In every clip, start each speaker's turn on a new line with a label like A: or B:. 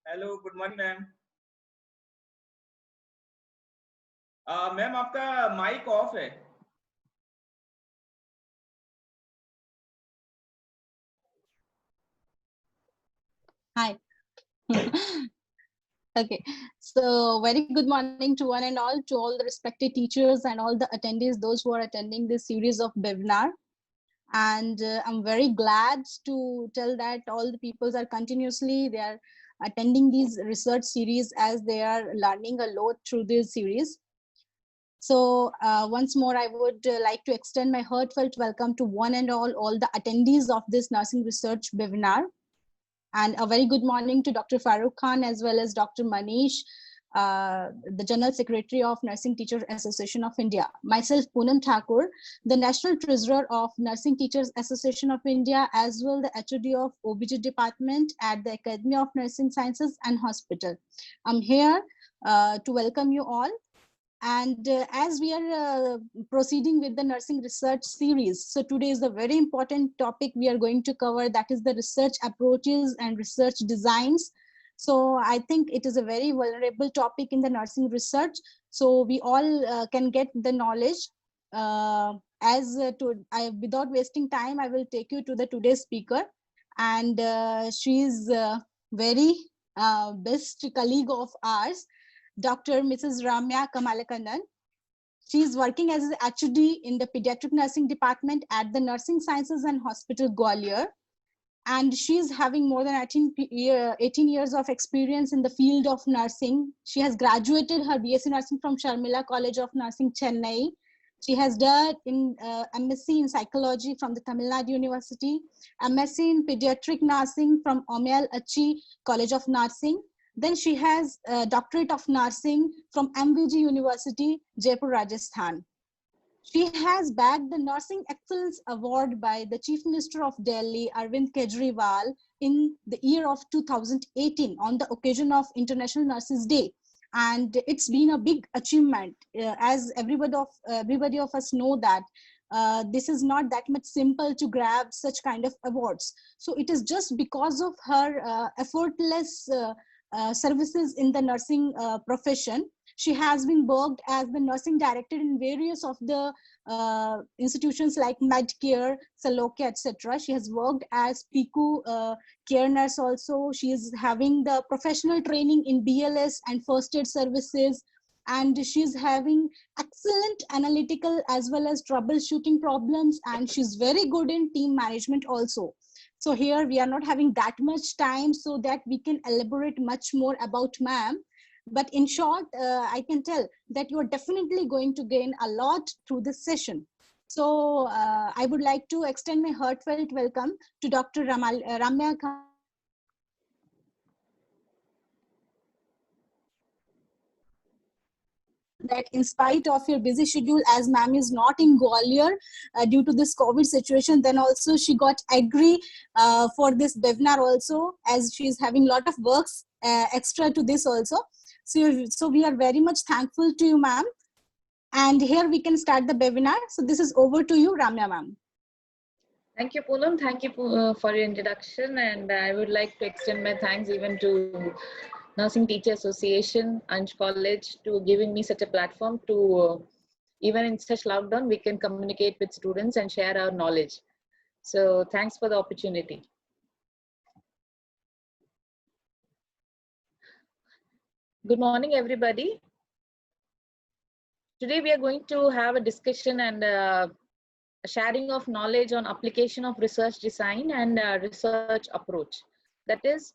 A: Hello, good morning ma'am. Ma'am आपका mic off है।
B: Hi. Okay, so very good morning to one and all, to all the respected teachers and all the attendees, those who are attending this series of webinar. And I'm very glad to tell that all the peoples are continuously, they are attending these research series as they are learning a lot through this series. So once more, I would like to extend my heartfelt welcome to one and all the attendees of this nursing research webinar. And a very good morning to Dr. Farooq Khan as well as Dr. Manish, the General Secretary of Nursing Teachers Association of India. Myself, Poonam Thakur, the National Treasurer of Nursing Teachers Association of India, as well the HOD of OBG Department at the Academy of Nursing Sciences and Hospital. I'm here to welcome you all. And as we are proceeding with the nursing research series, so today is a very important topic we are going to cover, that is the research approaches and research designs. So I think it is a very vulnerable topic in the nursing research. So we all can get the knowledge. Without wasting time, I will take you to the today's speaker. And she is very best colleague of ours, Dr. Mrs. Ramya Kamalakannan. She is working as an HOD in the Pediatric Nursing Department at the Nursing Sciences and Hospital, Gwalior. And she is having more than 18 years of experience in the field of nursing. She has graduated her BSc Nursing from Sharmila College of Nursing, Chennai. She has done in MSc in Psychology from the Tamil Nadu University, MSc in Pediatric Nursing from Omail Achi College of Nursing. Then she has a Doctorate of Nursing from MVG University, Jaipur, Rajasthan. She has bagged the Nursing Excellence Award by the Chief Minister of Delhi, Arvind Kejriwal, in the year of 2018 on the occasion of International Nurses Day. And it's been a big achievement, as everybody of us know that this is not that much simple to grab such kind of awards. So it is just because of her effortless services in the nursing profession. She has been worked as the nursing director in various of the institutions like Medcare, Saloke, etc. She has worked as PICU care nurse also. She is having the professional training in BLS and first aid services. And she's having excellent analytical as well as troubleshooting problems. And she's very good in team management also. So here we are not having that much time so that we can elaborate much more about ma'am. But in short, I can tell that you are definitely going to gain a lot through this session. So I would like to extend my heartfelt welcome to Dr. Ramya that in spite of your busy schedule, as ma'am is not in Gwalior due to this COVID situation, then also she got agree for this webinar also, as she is having a lot of works extra to this also. So we are very much thankful to you, ma'am. And here we can start the webinar. So this is over to you, Ramya ma'am.
C: Thank you, Poonam. Thank you for your introduction. And I would like to extend my thanks even to Nursing Teacher Association, Anj College, to giving me such a platform to, even in such lockdown, we can communicate with students and share our knowledge. So thanks for the opportunity. Good morning, everybody. Today we are going to have a discussion and a sharing of knowledge on application of research design and research approach. That is,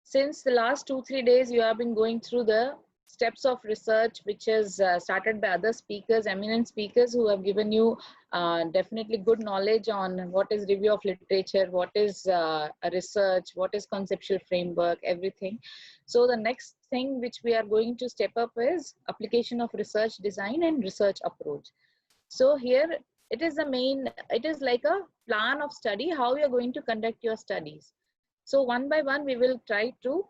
C: since the last 2-3 days, you have been going through the steps of research, which is started by other speakers, eminent speakers who have given you definitely good knowledge on what is review of literature, what is a research, what is conceptual framework, everything. So the next thing which we are going to step up is application of research design and research approach. So here it is like a plan of study, how you're going to conduct your studies. So one by one, we will try to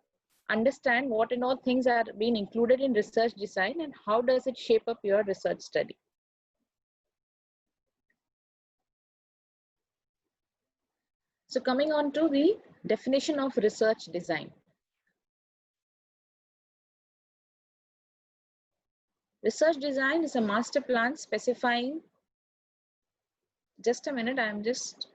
C: understand what and all things are being included in research design and how does it shape up your research study. So coming on to the definition of research design. Research design is a master plan specifying, just a minute, I'm just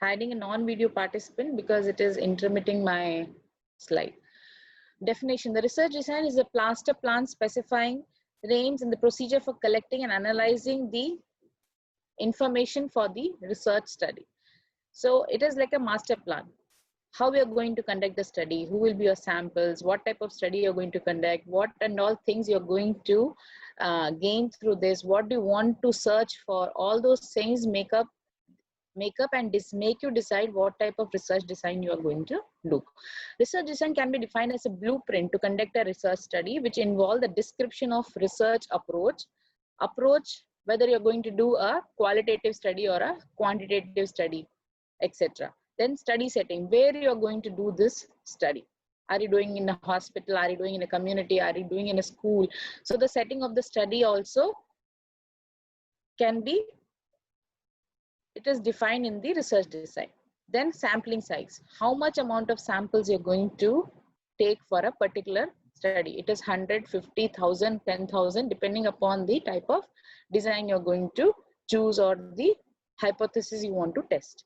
C: hiding a non-video participant because it is intermitting my slide. Definition: the research design is a master plan specifying the aims and the procedure for collecting and analyzing the information for the research study. So it is like a master plan. How we are going to conduct the study, who will be your samples, what type of study you're going to conduct, what and all things you're going to gain through this, what do you want to search for, all those things make up and make you decide what type of research design you are going to do. Research design can be defined as a blueprint to conduct a research study, which involve the description of research approach, whether you're going to do a qualitative study or a quantitative study, etc. Then study setting, where you're going to do this study. Are you doing in a hospital? Are you doing in a community? Are you doing in a school? So the setting of the study also can be, it is defined in the research design. Then sampling size, how much amount of samples you're going to take for a particular study. It is 100, 50,000, 10,000, depending upon the type of design you're going to choose or the hypothesis you want to test.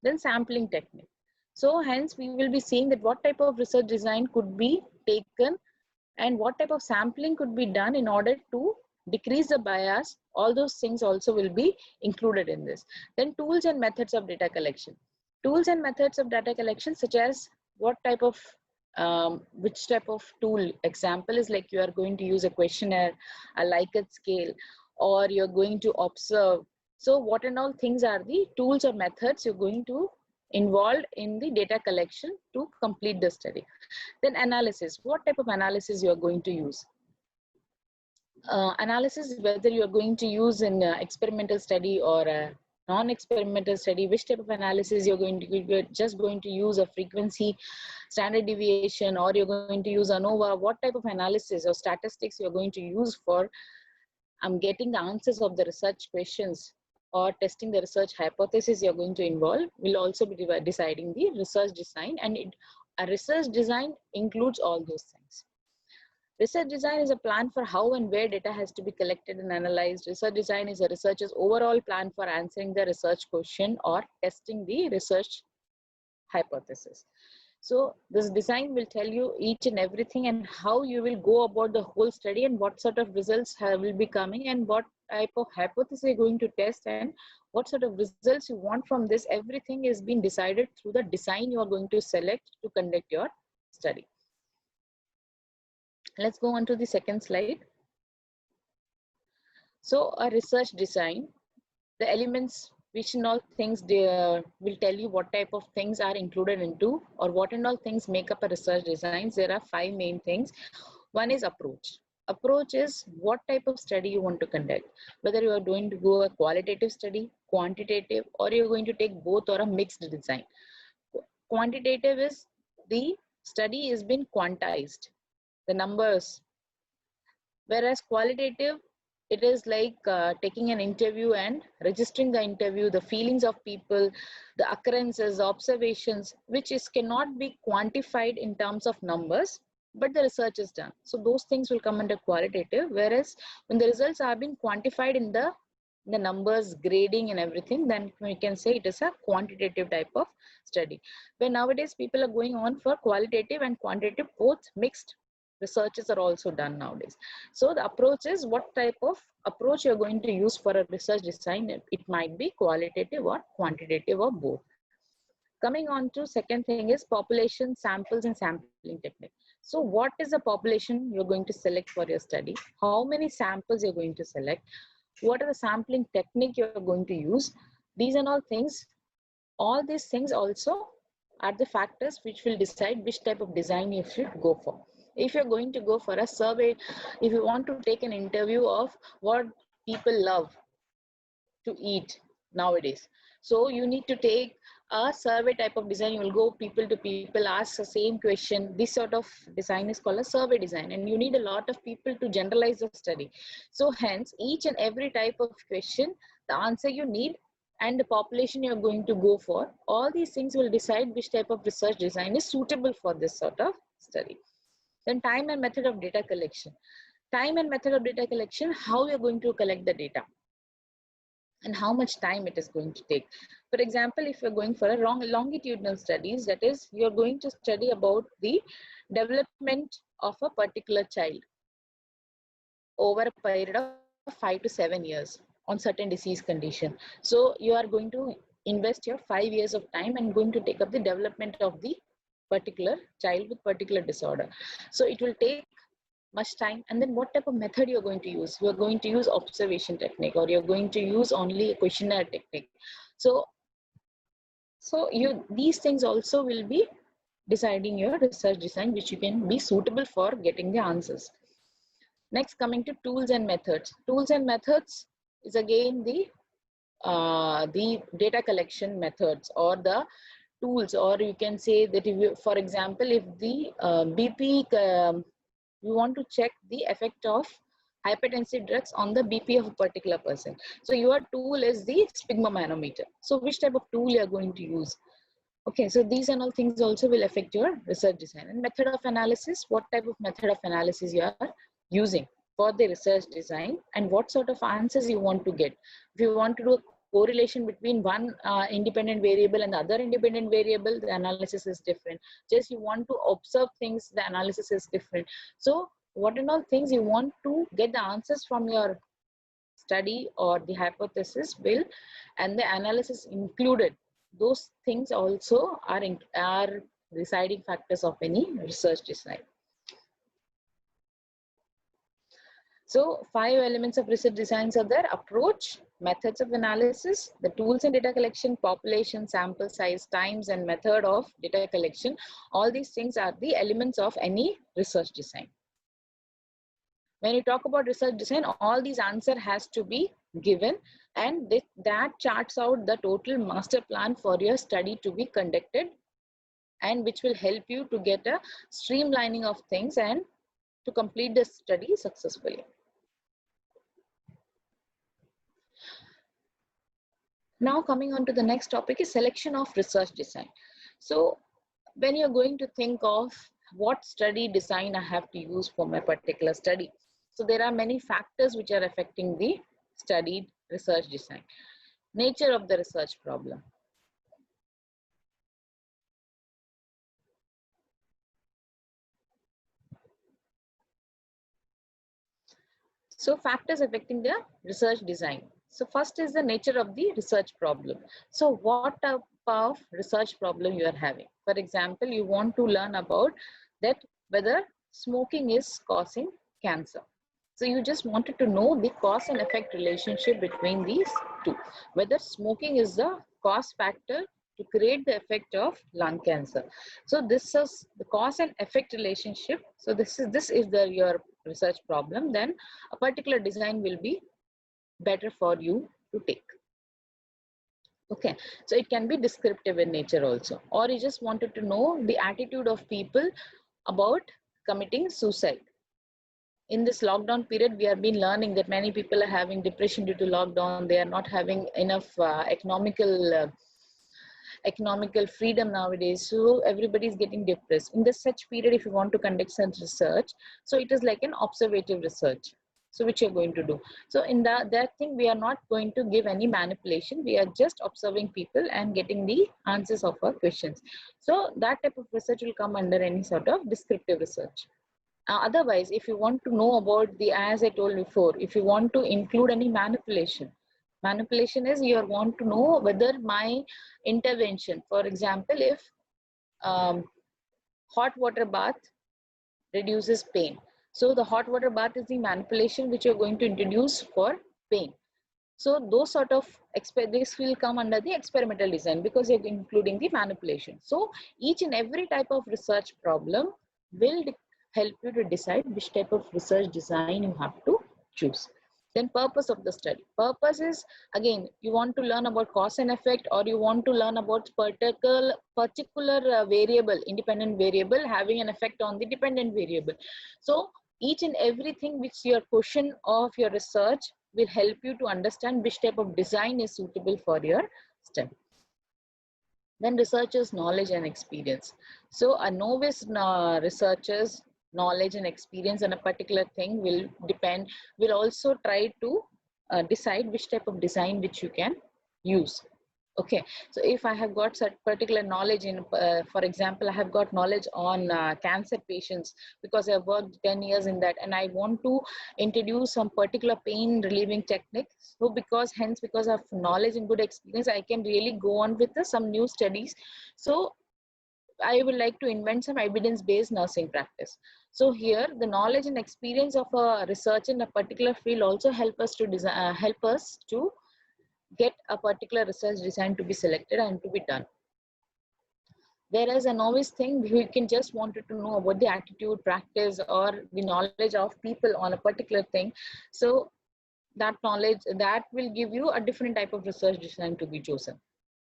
C: Then sampling technique. So hence we will be seeing that what type of research design could be taken and what type of sampling could be done in order to decrease the bias. All those things also will be included in this. Then tools and methods of data collection. Tools and methods of data collection, such as what type of which type of tool. Example is like you are going to use a questionnaire, a Likert scale, or you're going to observe. So what and all things are the tools or methods you're going to involve in the data collection to complete the study. Then analysis, what type of analysis you are going to use. Analysis, whether you are going to use an experimental study or a non-experimental study, which type of analysis you're going to, you're just going to use a frequency standard deviation, or you're going to use ANOVA, what type of analysis or statistics you're going to use for getting the answers of the research questions or testing the research hypothesis you're going to involve will also be deciding the research design, and a research design includes all those things. Research design is a plan for how and where data has to be collected and analyzed. Research design is a researcher's overall plan for answering the research question or testing the research hypothesis. So this design will tell you each and everything and how you will go about the whole study and what sort of results will be coming and what type of hypothesis you're going to test and what sort of results you want from this. Everything is being decided through the design you are going to select to conduct your study. Let's go on to the second slide. So a research design, the elements which and all things they will tell you what type of things are included into or what and all things make up a research design. There are 5 main things. One is approach. Approach is what type of study you want to conduct, whether you are going to go a qualitative study, quantitative, or you're going to take both or a mixed design. Quantitative is the study is been quantized, the numbers, whereas qualitative, it is like taking an interview and registering the interview, the feelings of people, the occurrences, the observations, which cannot be quantified in terms of numbers, but the research is done. So those things will come under qualitative, whereas when the results are being quantified in the numbers, grading and everything, then we can say it is a quantitative type of study. But nowadays people are going on for qualitative and quantitative, both mixed researches are also done nowadays. So the approach is what type of approach you're going to use for a research design. It might be qualitative or quantitative or both. Coming on to second thing is population, samples and sampling technique. So what is the population you're going to select for your study? How many samples you're going to select? What are the sampling technique you're going to use? These are all things. All these things also are the factors which will decide which type of design you should go for. If you're going to go for a survey, if you want to take an interview of what people love to eat nowadays, so you need to take a survey type of design. You will go people to people, ask the same question. This sort of design is called a survey design, and you need a lot of people to generalize the study. So hence each and every type of question, the answer you need and the population you're going to go for, all these things will decide which type of research design is suitable for this sort of study. Then time and method of data collection. Time and method of data collection, how you're going to collect the data and how much time it is going to take. For example, if you're going for a longitudinal studies, that is, you're going to study about the development of a particular child over a period of 5 to 7 years on certain disease condition. So you are going to invest your 5 years of time and going to take up the development of the particular child with particular disorder. So it will take much time. And then what type of method you're going to use? You're going to use observation technique, or you're going to use only a questionnaire technique. So these things also will be deciding your research design, which you can be suitable for getting the answers. Next, coming to tools and methods. Tools and methods is again the data collection methods, or the tools, or you can say that if you, for example, if the BP, you want to check the effect of hypertensive drugs on the BP of a particular person. So your tool is the sphygmomanometer. So which type of tool you are going to use? Okay, so these and all things also will affect your research design. And method of analysis, what type of method of analysis you are using for the research design, and what sort of answers you want to get. If you want to do a correlation between one independent variable and the other independent variable, the analysis is different. Just you want to observe things, the analysis is different. So what and all things you want to get the answers from your study or the hypothesis will, and the analysis included, those things also are deciding factors of any research design. So 5 elements of research designs are there: approach, methods of analysis, the tools and data collection, population, sample size, times, and method of data collection. All these things are the elements of any research design. When you talk about research design, all these answer has to be given, and that charts out the total master plan for your study to be conducted, and which will help you to get a streamlining of things and to complete the study successfully. Now coming on to the next topic is selection of research design. So when you're going to think of what study design I have to use for my particular study, so there are many factors which are affecting the studied research design. Nature of the research problem. So factors affecting the research design. So first is the nature of the research problem. So what type of research problem you are having? For example, you want to learn about that whether smoking is causing cancer. So you just wanted to know the cause and effect relationship between these two, whether smoking is the cause factor to create the effect of lung cancer. So this is the cause and effect relationship. So this is your research problem. Then a particular design will be better for you to take. Okay, so it can be descriptive in nature also, or you just wanted to know the attitude of people about committing suicide. In this lockdown period, we have been learning that many people are having depression due to lockdown. They are not having enough economical freedom nowadays, so everybody is getting depressed. In this such period, if you want to conduct such research, so it is like an observative research, so which you're going to do. So in that thing, we are not going to give any manipulation. We are just observing people and getting the answers of our questions. So that type of research will come under any sort of descriptive research. Otherwise, if you want to know about the, as I told before, if you want to include any manipulation is you want to know whether my intervention, for example, if hot water bath reduces pain. So the hot water bath is the manipulation which you're going to introduce for pain. So those sort of this will come under the experimental design because you're including the manipulation. So each and every type of research problem will help you to decide which type of research design you have to choose. Then purpose of the study. Purpose is, again, you want to learn about cause and effect, or you want to learn about particular variable, independent variable having an effect on the dependent variable. So each and everything which your question of your research will help you to understand which type of design is suitable for your study. Then researchers' knowledge and experience. So a novice researchers knowledge and experience on a particular thing will also try to decide which type of design which you can use. Okay, so if I have got such particular knowledge in, for example, I have got knowledge on cancer patients because I've worked 10 years in that, and I want to introduce some particular pain relieving technique. So because of knowledge and good experience, I can really go on with some new studies. So I would like to invent some evidence-based nursing practice. So here, the knowledge and experience of a research in a particular field also help us to get a particular research design to be selected and to be done. Whereas a novice thing, we can just wanted to know about the attitude, practice, or the knowledge of people on a particular thing. So that knowledge, that will give you a different type of research design to be chosen.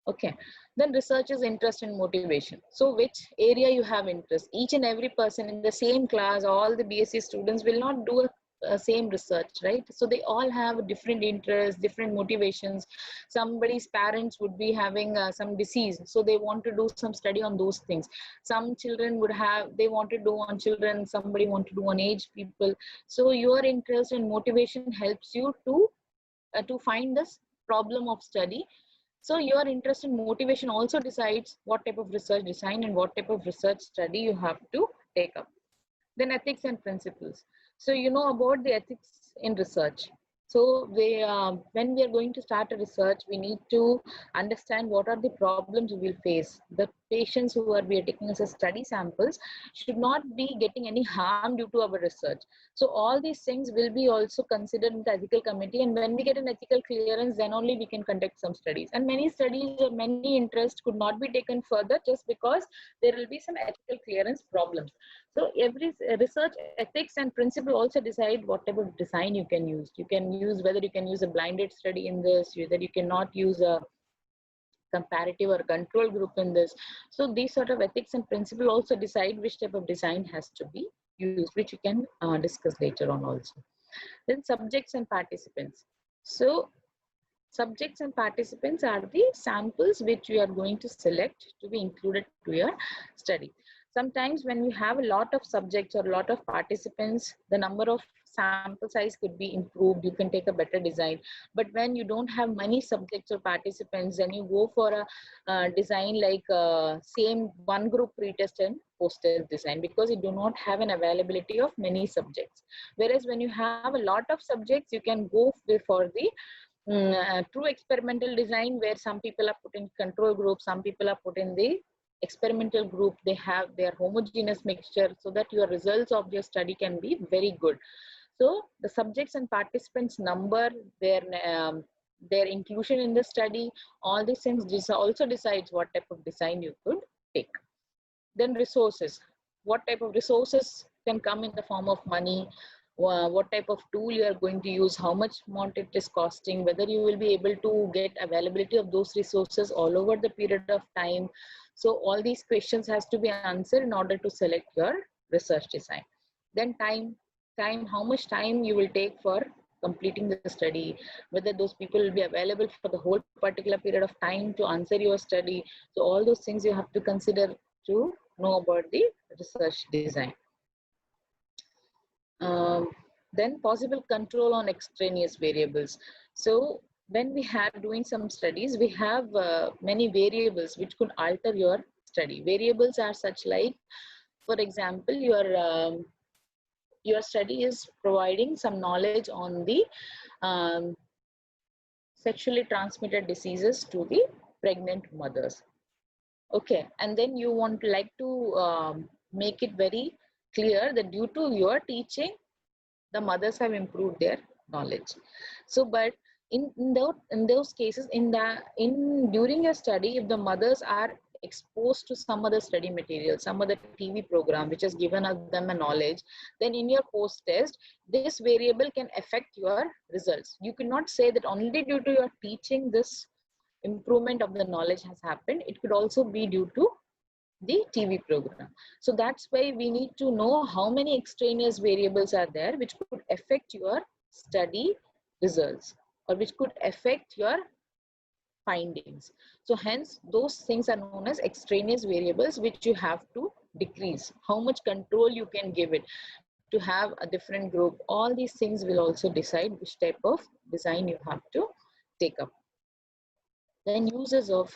C: Okay, then researcher's interest and motivation. So which area you have interest. Each and every person in the same class, all the BSc students will not do a same research, right? So they all have different interests, different motivations. Somebody's parents would be having some disease, so they want to do some study on those things. Some children would have, they want to do on children, somebody want to do on aged people. So your interest and motivation helps you to find this problem of study. So your interest and motivation also decides what type of research design and what type of research study you have to take up. Then ethics and principles. So you know about the ethics in research. So when we are going to start a research, we need to understand what are the problems we will face. The patients who we are taking as a study samples should not be getting any harm due to our research. So all these things will be also considered in the ethical committee, and when we get an ethical clearance, then only we can conduct some studies. And many studies or many interests could not be taken further just because there will be some ethical clearance problems. So every research ethics and principle also decide what type of design you can use. You can use whether you can use a blinded study in this, whether you cannot use a comparative or control group in this. So these sort of ethics and principle also decide which type of design has to be used, which you can discuss later on also. Then subjects and participants. So subjects and participants are the samples which we are going to select to be included to your study. Sometimes when we have a lot of subjects or a lot of participants, the number of sample size could be improved. You can take a better design. But when you don't have many subjects or participants, then you go for a design like same one group pretest and post-test design, because you do not have an availability of many subjects. Whereas when you have a lot of subjects, you can go for the true experimental design, where some people are put in control group, some people are put in the experimental group. They have their homogeneous mixture, so that your results of your study can be very good. So the subjects and participants number, their inclusion in the study, all these things also decides what type of design you could take. Then resources. What type of resources can come in the form of money, what type of tool you are going to use, how much amount it is costing, whether you will be able to get availability of those resources all over the period of time. So all these questions has to be answered in order to select your research design. Then time, how much time you will take for completing the study, whether those people will be available for the whole particular period of time to answer your study. So all those things you have to consider to know about the research design. Then possible control on extraneous variables. So when we are doing some studies, we have many variables which could alter your study. Variables are such like, for example, your study is providing some knowledge on the sexually transmitted diseases to the pregnant mothers. Okay, and then you want to make it very clear that due to your teaching, the mothers have improved their knowledge. So, but in those cases, during your study, if the mothers are exposed to some other study material, some other TV program which has given them a knowledge, then in your post test, this variable can affect your results. You cannot say that only due to your teaching this improvement of the knowledge has happened. It could also be due to the TV program. So that's why we need to know how many extraneous variables are there which could affect your study results or which could affect your findings. So hence those things are known as extraneous variables which you have to decrease, how much control you can give it to have a different group. All these things will also decide which type of design you have to take up. Then uses of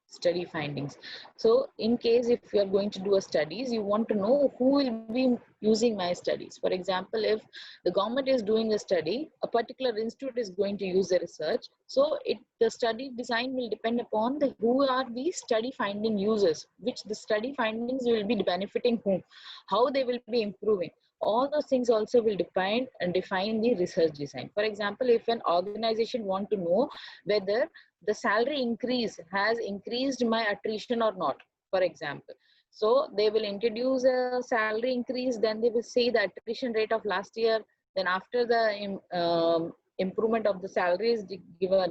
C: study findings. So in case if you are going to do a studies, you want to know who will be using my studies. For example, if the government is doing a study, a particular institute is going to use the research. So the study design will depend upon who are the study finding users, which the study findings will be benefiting whom, how they will be improving. All those things also will define the research design. For example, if an organization want to know whether the salary increase has increased my attrition or not, for example. So they will introduce a salary increase, then they will say the attrition rate of last year, then after the improvement of the salaries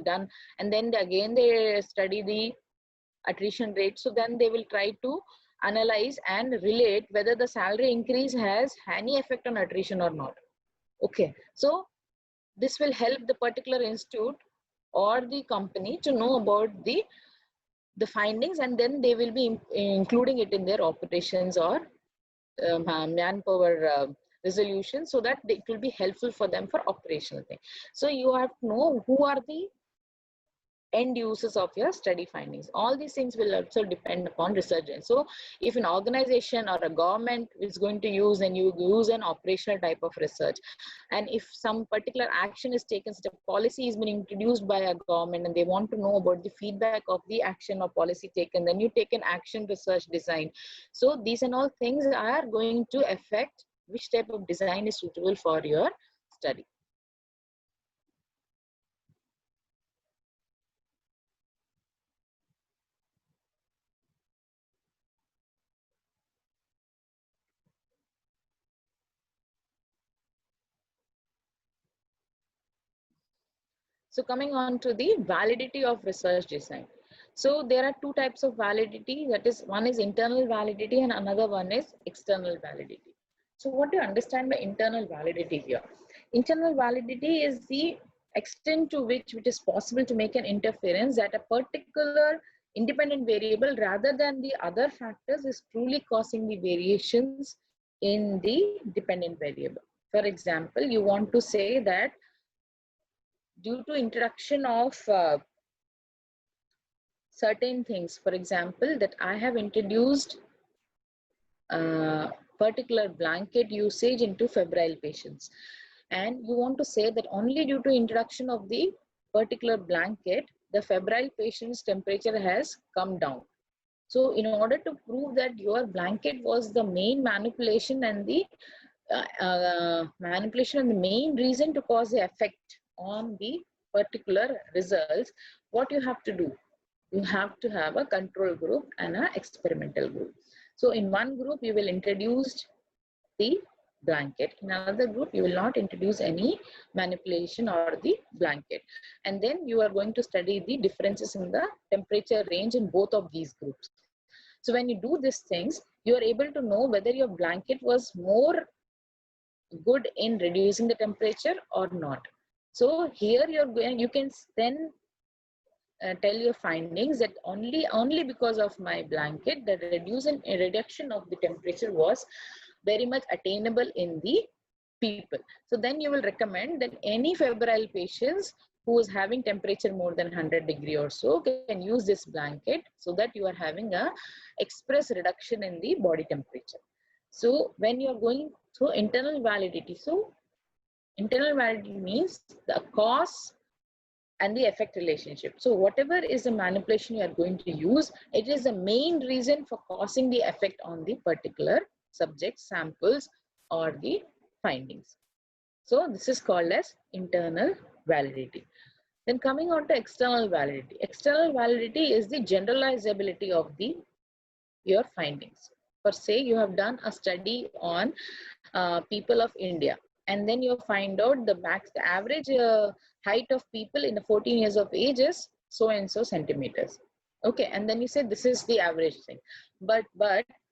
C: done, and then again they study the attrition rate. So then they will try to analyze and relate whether the salary increase has any effect on attrition or not. Okay, so this will help the particular institute or the company to know about the findings, and then they will be including it in their operations or manpower resolution, so that it will be helpful for them for operational thing. So you have to know who are the end users of your study findings. All these things will also depend upon research. So if an organization or a government is going to use, and you use an operational type of research, and if some particular action is taken, such a policy is been introduced by a government, and they want to know about the feedback of the action or policy taken, then you take an action research design. So these and all things are going to affect which type of design is suitable for your study. So coming on to the validity of research design. So there are two types of validity. That is, one is internal validity and another one is external validity. So what do you understand by internal validity here? Internal validity is the extent to which it is possible to make an interference that a particular independent variable rather than the other factors is truly causing the variations in the dependent variable. For example, you want to say that due to introduction of certain things, for example, that I have introduced particular blanket usage into febrile patients, and you want to say that only due to introduction of the particular blanket, the febrile patient's temperature has come down. So in order to prove that your blanket was the main manipulation and the main reason to cause the effect on the particular results, what you have to do? You have to have a control group and an experimental group. So in one group, you will introduce the blanket. In another group, you will not introduce any manipulation or the blanket. And then you are going to study the differences in the temperature range in both of these groups. So when you do these things, you are able to know whether your blanket was more good in reducing the temperature or not. So here you can then tell your findings that only because of my blanket, the reduction of the temperature was very much attainable in the people. So then you will recommend that any febrile patients who is having temperature more than 100 degree or so can use this blanket, so that you are having a express reduction in the body temperature. So when you are going through internal validity, so internal validity means the cause and the effect relationship. So whatever is the manipulation you are going to use, it is the main reason for causing the effect on the particular subject, samples, or the findings. So this is called as internal validity. Then coming on to external validity. External validity is the generalizability of your findings. For say you have done a study on people of India, and then you find out the average height of people in the 14 years of age is so and so centimeters. Okay, and then you say this is the average thing. But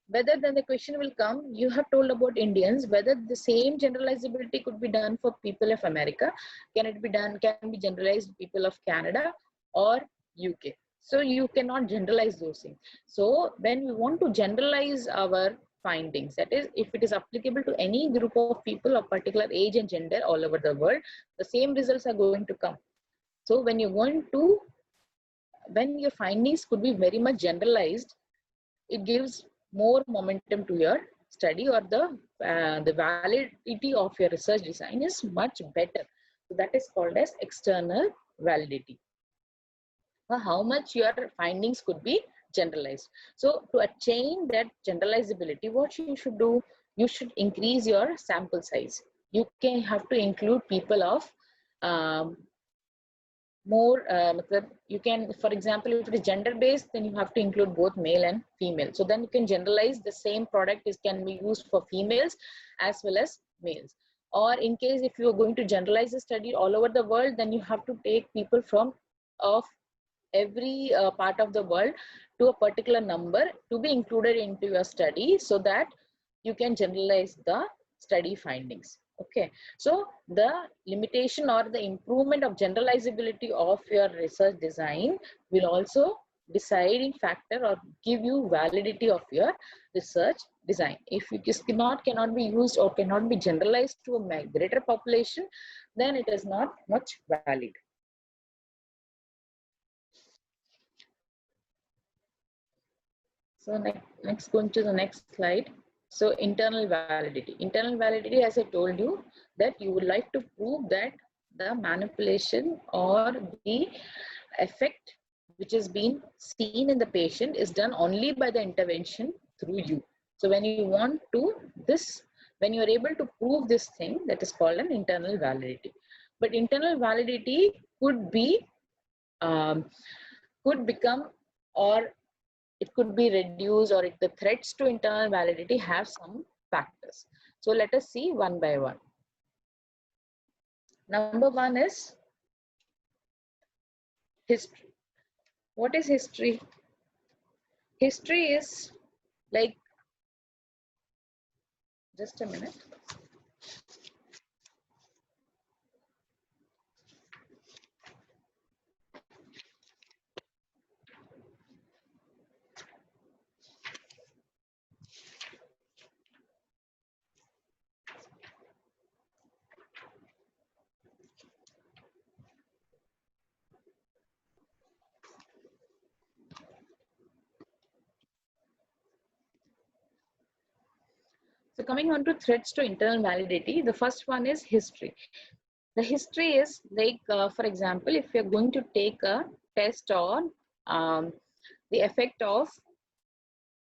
C: whether then the question will come, you have told about Indians, whether the same generalizability could be done for people of America, can be generalized to people of Canada or UK. So you cannot generalize those things. So when we want to generalize our findings. That is, if it is applicable to any group of people of particular age and gender all over the world, the same results are going to come. So when you're going to, when your findings could be very much generalized, it gives more momentum to your study, or the validity of your research design is much better. So that is called as external validity. How much your findings could be generalized. So to attain that generalizability, what you should do, you should increase your sample size. You can have to include people of more, you can, for example, if it is gender based, then you have to include both male and female. So then you can generalize the same product can be used for females as well as males. Or in case if you are going to generalize a study all over the world, then you have to take people from of every part of the world to a particular number to be included into your study, so that you can generalize the study findings. Okay, so the limitation or the improvement of generalizability of your research design will also deciding factor or give you validity of your research design. If it is cannot be used or cannot be generalized to a greater population, then it is not much valid. So next going to the next slide. So internal validity. Internal validity, as I told you, that you would like to prove that the manipulation or the effect which has been seen in the patient is done only by the intervention through you. So when you want to when you are able to prove this thing, that is called an internal validity. But internal validity could be could become, or it could be reduced, or the threats to internal validity have some factors. So let us see one by one. Number one is history. What is history? History is like, just a minute. So coming on to threats to internal validity, the first one is history. The history is like, for example, if you're going to take a test on the effect of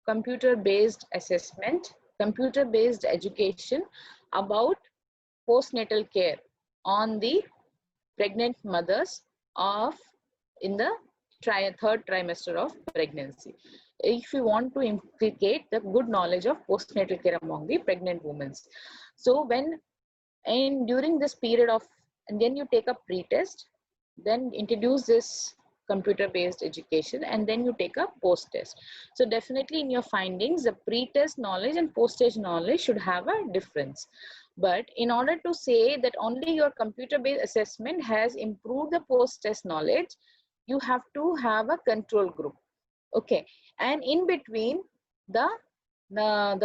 C: computer-based assessment, computer-based education about postnatal care on the pregnant mothers in the third trimester of pregnancy. If you want to implicate the good knowledge of postnatal care among the pregnant women. So during this period of, and then you take a pre-test, then introduce this computer-based education, and then you take a post-test. So definitely in your findings, the pre-test knowledge and post-test knowledge should have a difference. But in order to say that only your computer-based assessment has improved the post-test knowledge, you have to have a control group. Okay, and in between, the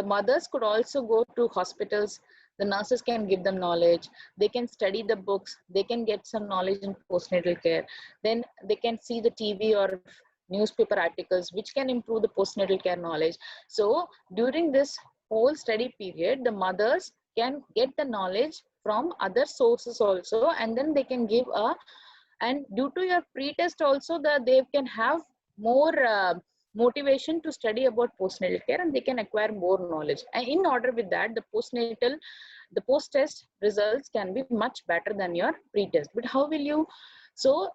C: mothers could also go to hospitals. The nurses can give them knowledge. They can study the books. They can get some knowledge in postnatal care. Then they can see the TV or newspaper articles, which can improve the postnatal care knowledge. So during this whole study period, the mothers can get the knowledge from other sources also, and then they can give and due to your pre-test also, they can have more motivation to study about postnatal care, and they can acquire more knowledge. And in order with that, the post-test results can be much better than your pre-test. But how will you? So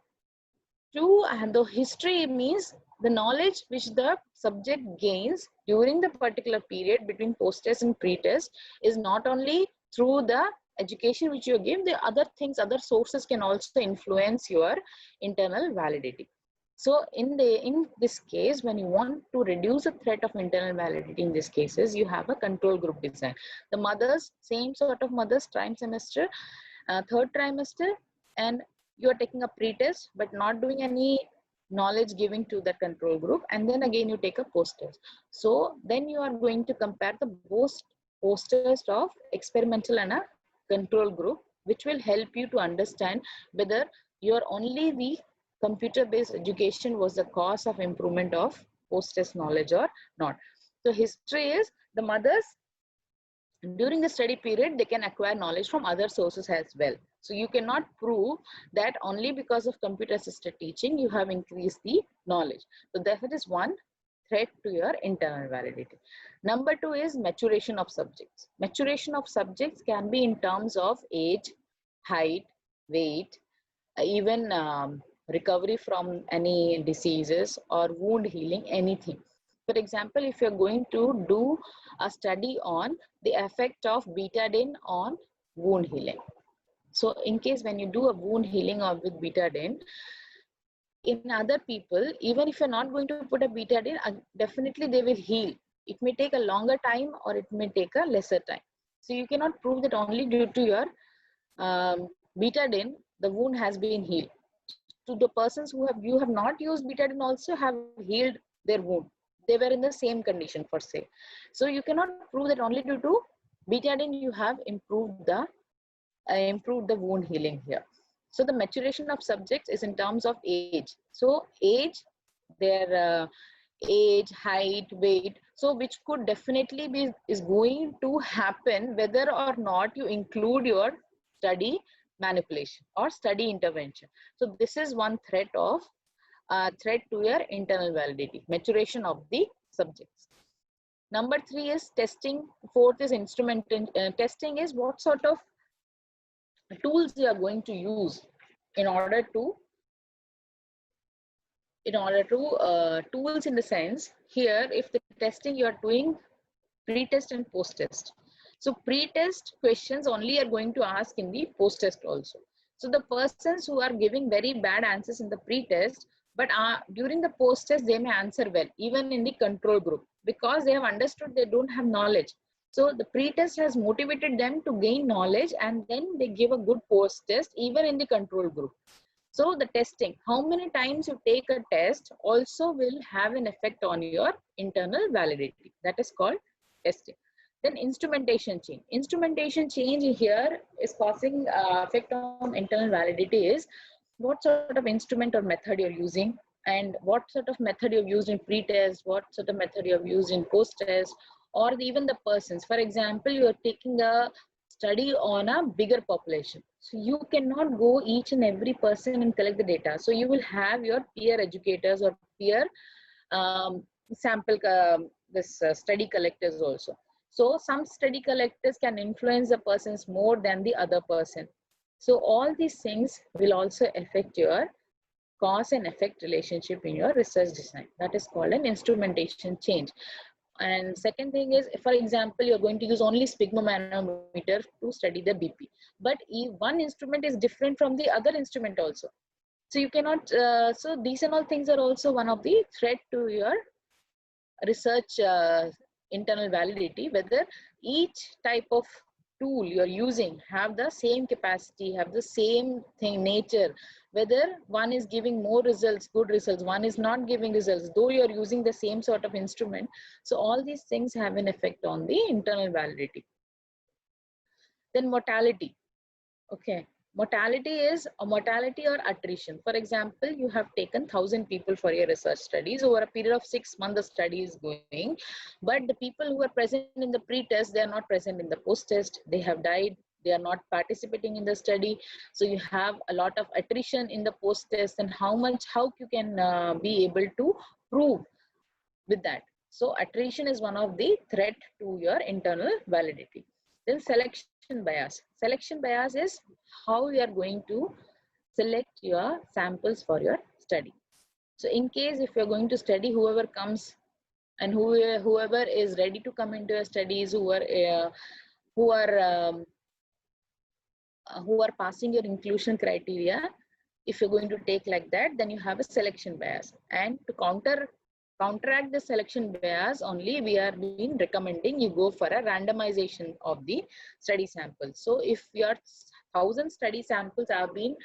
C: and the history means the knowledge which the subject gains during the particular period between post-test and pre-test is not only through the education which you give, the other things, other sources can also influence your internal validity. So in this case, when you want to reduce the threat of internal validity in these cases, you have a control group design. The mothers, same sort of mothers, trimester, third trimester, and you are taking a pre-test but not doing any knowledge giving to the control group, and then again you take a post test. So then you are going to compare the post test of experimental and a control group, which will help you to understand whether your only the computer based education was the cause of improvement of post test knowledge or not. So history is the mothers during the study period, they can acquire knowledge from other sources as well. So you cannot prove that only because of computer assisted teaching you have increased the knowledge. So that is one threat to your internal validity. Number two is maturation of subjects. Maturation of subjects can be in terms of age, height, weight, even recovery from any diseases or wound healing, anything. For example, if you're going to do a study on the effect of betadine on wound healing. So in case when you do a wound healing or with betadine, in other people, even if you're not going to put a betadine, definitely they will heal. It may take a longer time or it may take a lesser time. So you cannot prove that only due to your betadine, the wound has been healed. To the persons who you have not used betadine also have healed their wound. They were in the same condition for say. So you cannot prove that only due to betadine you have improved the wound healing here. So the maturation of subjects is in terms of age. So age, their age, height, weight, so which could definitely be is going to happen whether or not you include your study manipulation or study intervention. So this is one threat to your internal validity, maturation of the subjects. Number three is testing. Fourth is instrument testing is what sort of tools you are going to use in order to tools in the sense here, if the testing you are doing pre-test and post-test. So pre-test questions only are going to ask in the post-test also. So the persons who are giving very bad answers in the pre-test, but during the post-test they may answer well, even in the control group, because they have understood they don't have knowledge. So the pre-test has motivated them to gain knowledge, and then they give a good post-test even in the control group. So the testing, how many times you take a test also will have an effect on your internal validity. That is called testing. Then instrumentation change. Instrumentation change here is causing effect on internal validity is what sort of instrument or method you're using, and what sort of method you've used in pre-test, what sort of method you have used in post-test, or even the persons. For example, you are taking a study on a bigger population. So you cannot go each and every person and collect the data. So you will have your peer educators or peer study collectors also. So some study collectors can influence the persons more than the other person. So all these things will also affect your cause and effect relationship in your research design. That is called an instrumentation change. And second thing is, for example, you're going to use only sphygmomanometer to study the BP. But if one instrument is different from the other instrument also. So you cannot, so these and all things are also one of the threat to your research internal validity, whether each type of tool you're using have the same capacity, have the same thing, nature, whether one is giving more results, good results, one is not giving results, though you're using the same sort of instrument. So all these things have an effect on the internal validity. Then mortality. Okay. Mortality is a mortality or attrition. For example, you have taken 1,000 people for your research studies. Over a period of 6 months, the study is going. But the people who are present in the pre-test, they are not present in the post-test. They have died. They are not participating in the study. So you have a lot of attrition in the post-test, and how you can be able to prove with that. So attrition is one of the threat to your internal validity. Then selection bias. Selection bias is how you are going to select your samples for your study. So in case if you're going to study, whoever comes and whoever is ready to come into your studies, who are passing your inclusion criteria, if you're going to take like that, then you have a selection bias. And to counteract the selection bias, only we are been recommending you go for a randomization of the study samples. So if your 1,000 study samples have been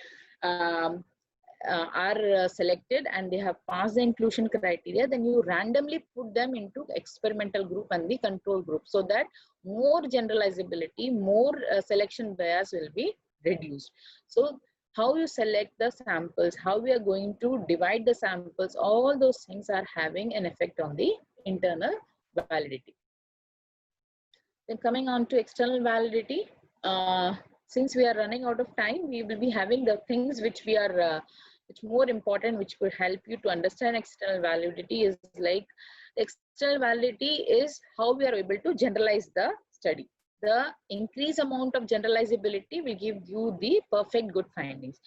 C: are selected and they have passed the inclusion criteria, then you randomly put them into experimental group and the control group, so that more generalizability, more selection bias will be reduced. So how you select the samples, how we are going to divide the samples, all those things are having an effect on the internal validity. Then coming on to external validity, since we are running out of time, we will be having the things which we are which more important, which could help you to understand external validity, is like external validity is how we are able to generalize the study. The increased amount of generalizability will give you the perfect good findings.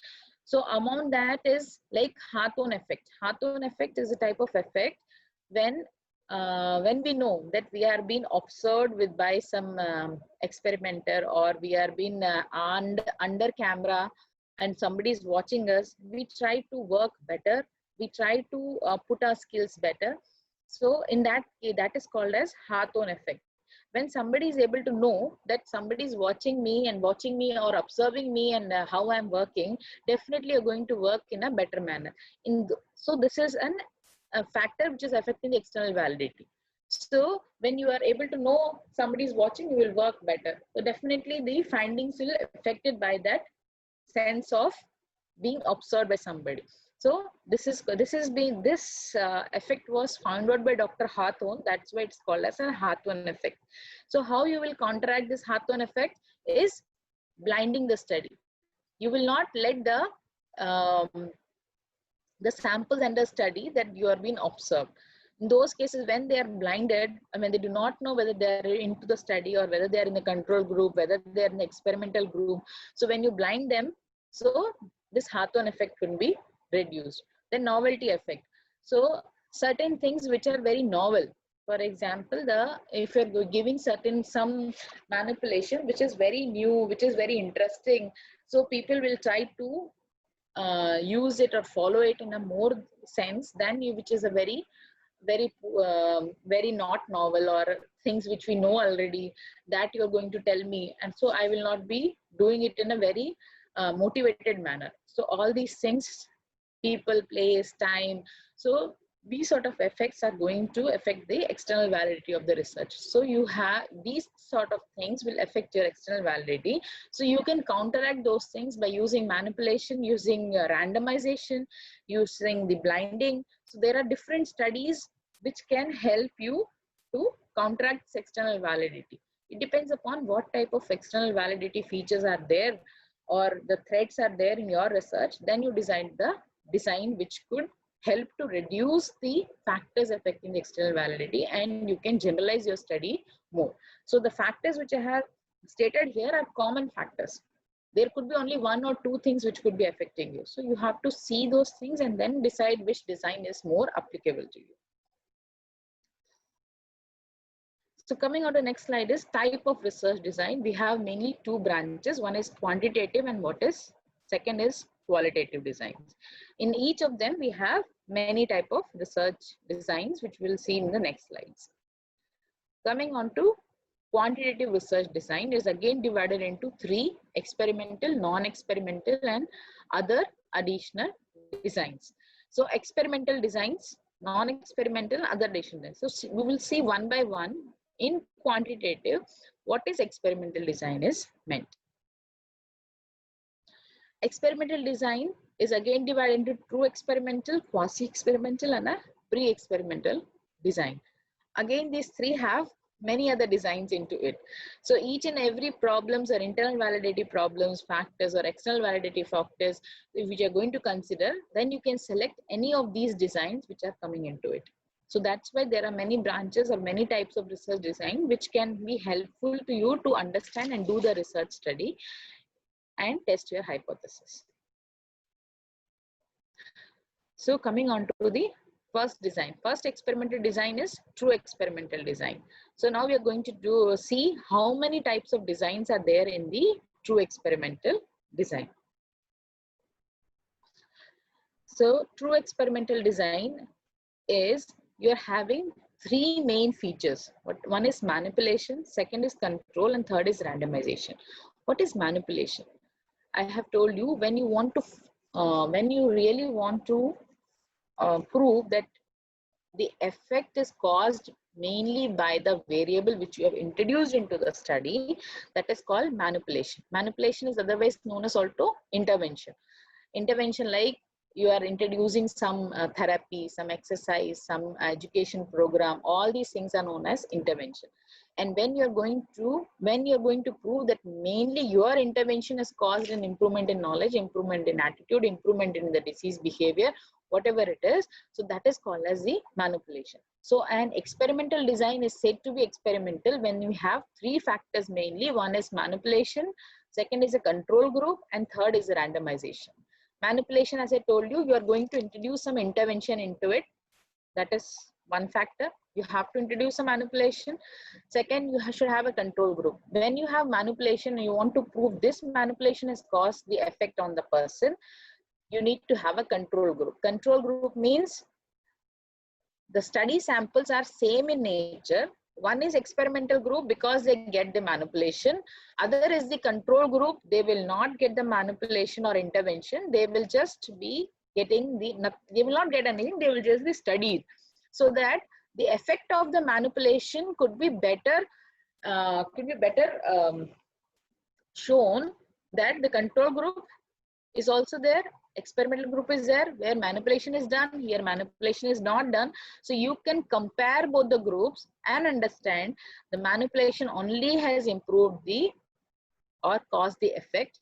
C: So among that is like Hawthorne effect. Hawthorne effect is a type of effect when we know that we are being observed with by some experimenter, or we are being under camera and somebody is watching us, we try to work better, we try to put our skills better. So in that is called as Hawthorne effect. When somebody is able to know that somebody is watching me or observing me and how I'm working, definitely you're going to work in a better manner. So this is a factor which is affecting the external validity. So when you are able to know somebody is watching, you will work better. So definitely the findings will be affected by that sense of being observed by somebody. So this effect was found out by Dr. Hawthorne. That's why it's called as a Hawthorne effect. So how you will counteract this Hawthorne effect is blinding the study. You will not let the samples under study that you are being observed. In those cases, when they are blinded, I mean, they do not know whether they are into the study or whether they are in the control group, whether they are in the experimental group. So when you blind them, so this Hawthorne effect can be reduced. The novelty effect. So certain things which are very novel. For example, if you're giving some manipulation which is very new, which is very interesting, so people will try to use it or follow it in a more sense than you, which is a very not novel, or things which we know already that you're going to tell me, and so I will not be doing it in a very motivated manner. So all these things, people, place, time, so these sort of effects are going to affect the external validity of the research. So you have these sort of things will affect your external validity. So you can counteract those things by using manipulation, using randomization, using the blinding. So there are different studies which can help you to counteract this external validity. It depends upon what type of external validity features are there or the threats are there in your research. Then you design the design which could help to reduce the factors affecting the external validity, and you can generalize your study more. So the factors which I have stated here are common factors. There could be only one or two things which could be affecting you. So you have to see those things and then decide which design is more applicable to you. So coming on to the next slide is type of research design. We have mainly two branches. One is quantitative and second is qualitative designs. In each of them, we have many type of research designs, which we'll see in the next slides. Coming on to quantitative research design is again divided into three: experimental, non-experimental, and other additional designs. So experimental designs, non-experimental, other additional. So we will see one by one. In quantitative, what is experimental design is meant. Experimental design is again divided into true experimental, quasi-experimental, and a pre-experimental design. Again, these three have many other designs into it. So each and every problems or internal validity problems, factors, or external validity factors which you are going to consider, then you can select any of these designs which are coming into it. So that's why there are many branches or many types of research design which can be helpful to you to understand and do the research study and test your hypothesis. So coming on to the first design. First experimental design is true experimental design. So now we are going to see how many types of designs are there in the true experimental design. So true experimental design is you're having three main features. One is manipulation, second is control, and third is randomization. What is manipulation? I have told you, when you want to when you really want to prove that the effect is caused mainly by the variable which you have introduced into the study, that is called manipulation. Manipulation is otherwise known as also intervention. Intervention, like you are introducing some therapy, some exercise, some education program, all these things are known as intervention. And when you're going to prove that mainly your intervention has caused an improvement in knowledge, improvement in attitude, improvement in the disease behavior, whatever it is, so that is called as the manipulation. So an experimental design is said to be experimental when you have three factors mainly. One is manipulation, second is a control group, and third is randomization. Manipulation, as I told you, you are going to introduce some intervention into it. That is one factor. You have to introduce some manipulation. Second, you should have a control group. When you have manipulation, you want to prove this manipulation has caused the effect on the person, you need to have a control group. Control group means the study samples are same in nature. One is experimental group because they get the manipulation. Other is the control group. They will not get the manipulation or intervention. They will just be getting they will not get anything. They will just be studied. So that the effect of the manipulation could be better shown, that the control group is also there, experimental group is there, where manipulation is done, here manipulation is not done. So you can compare both the groups and understand the manipulation only has improved the or caused the effect,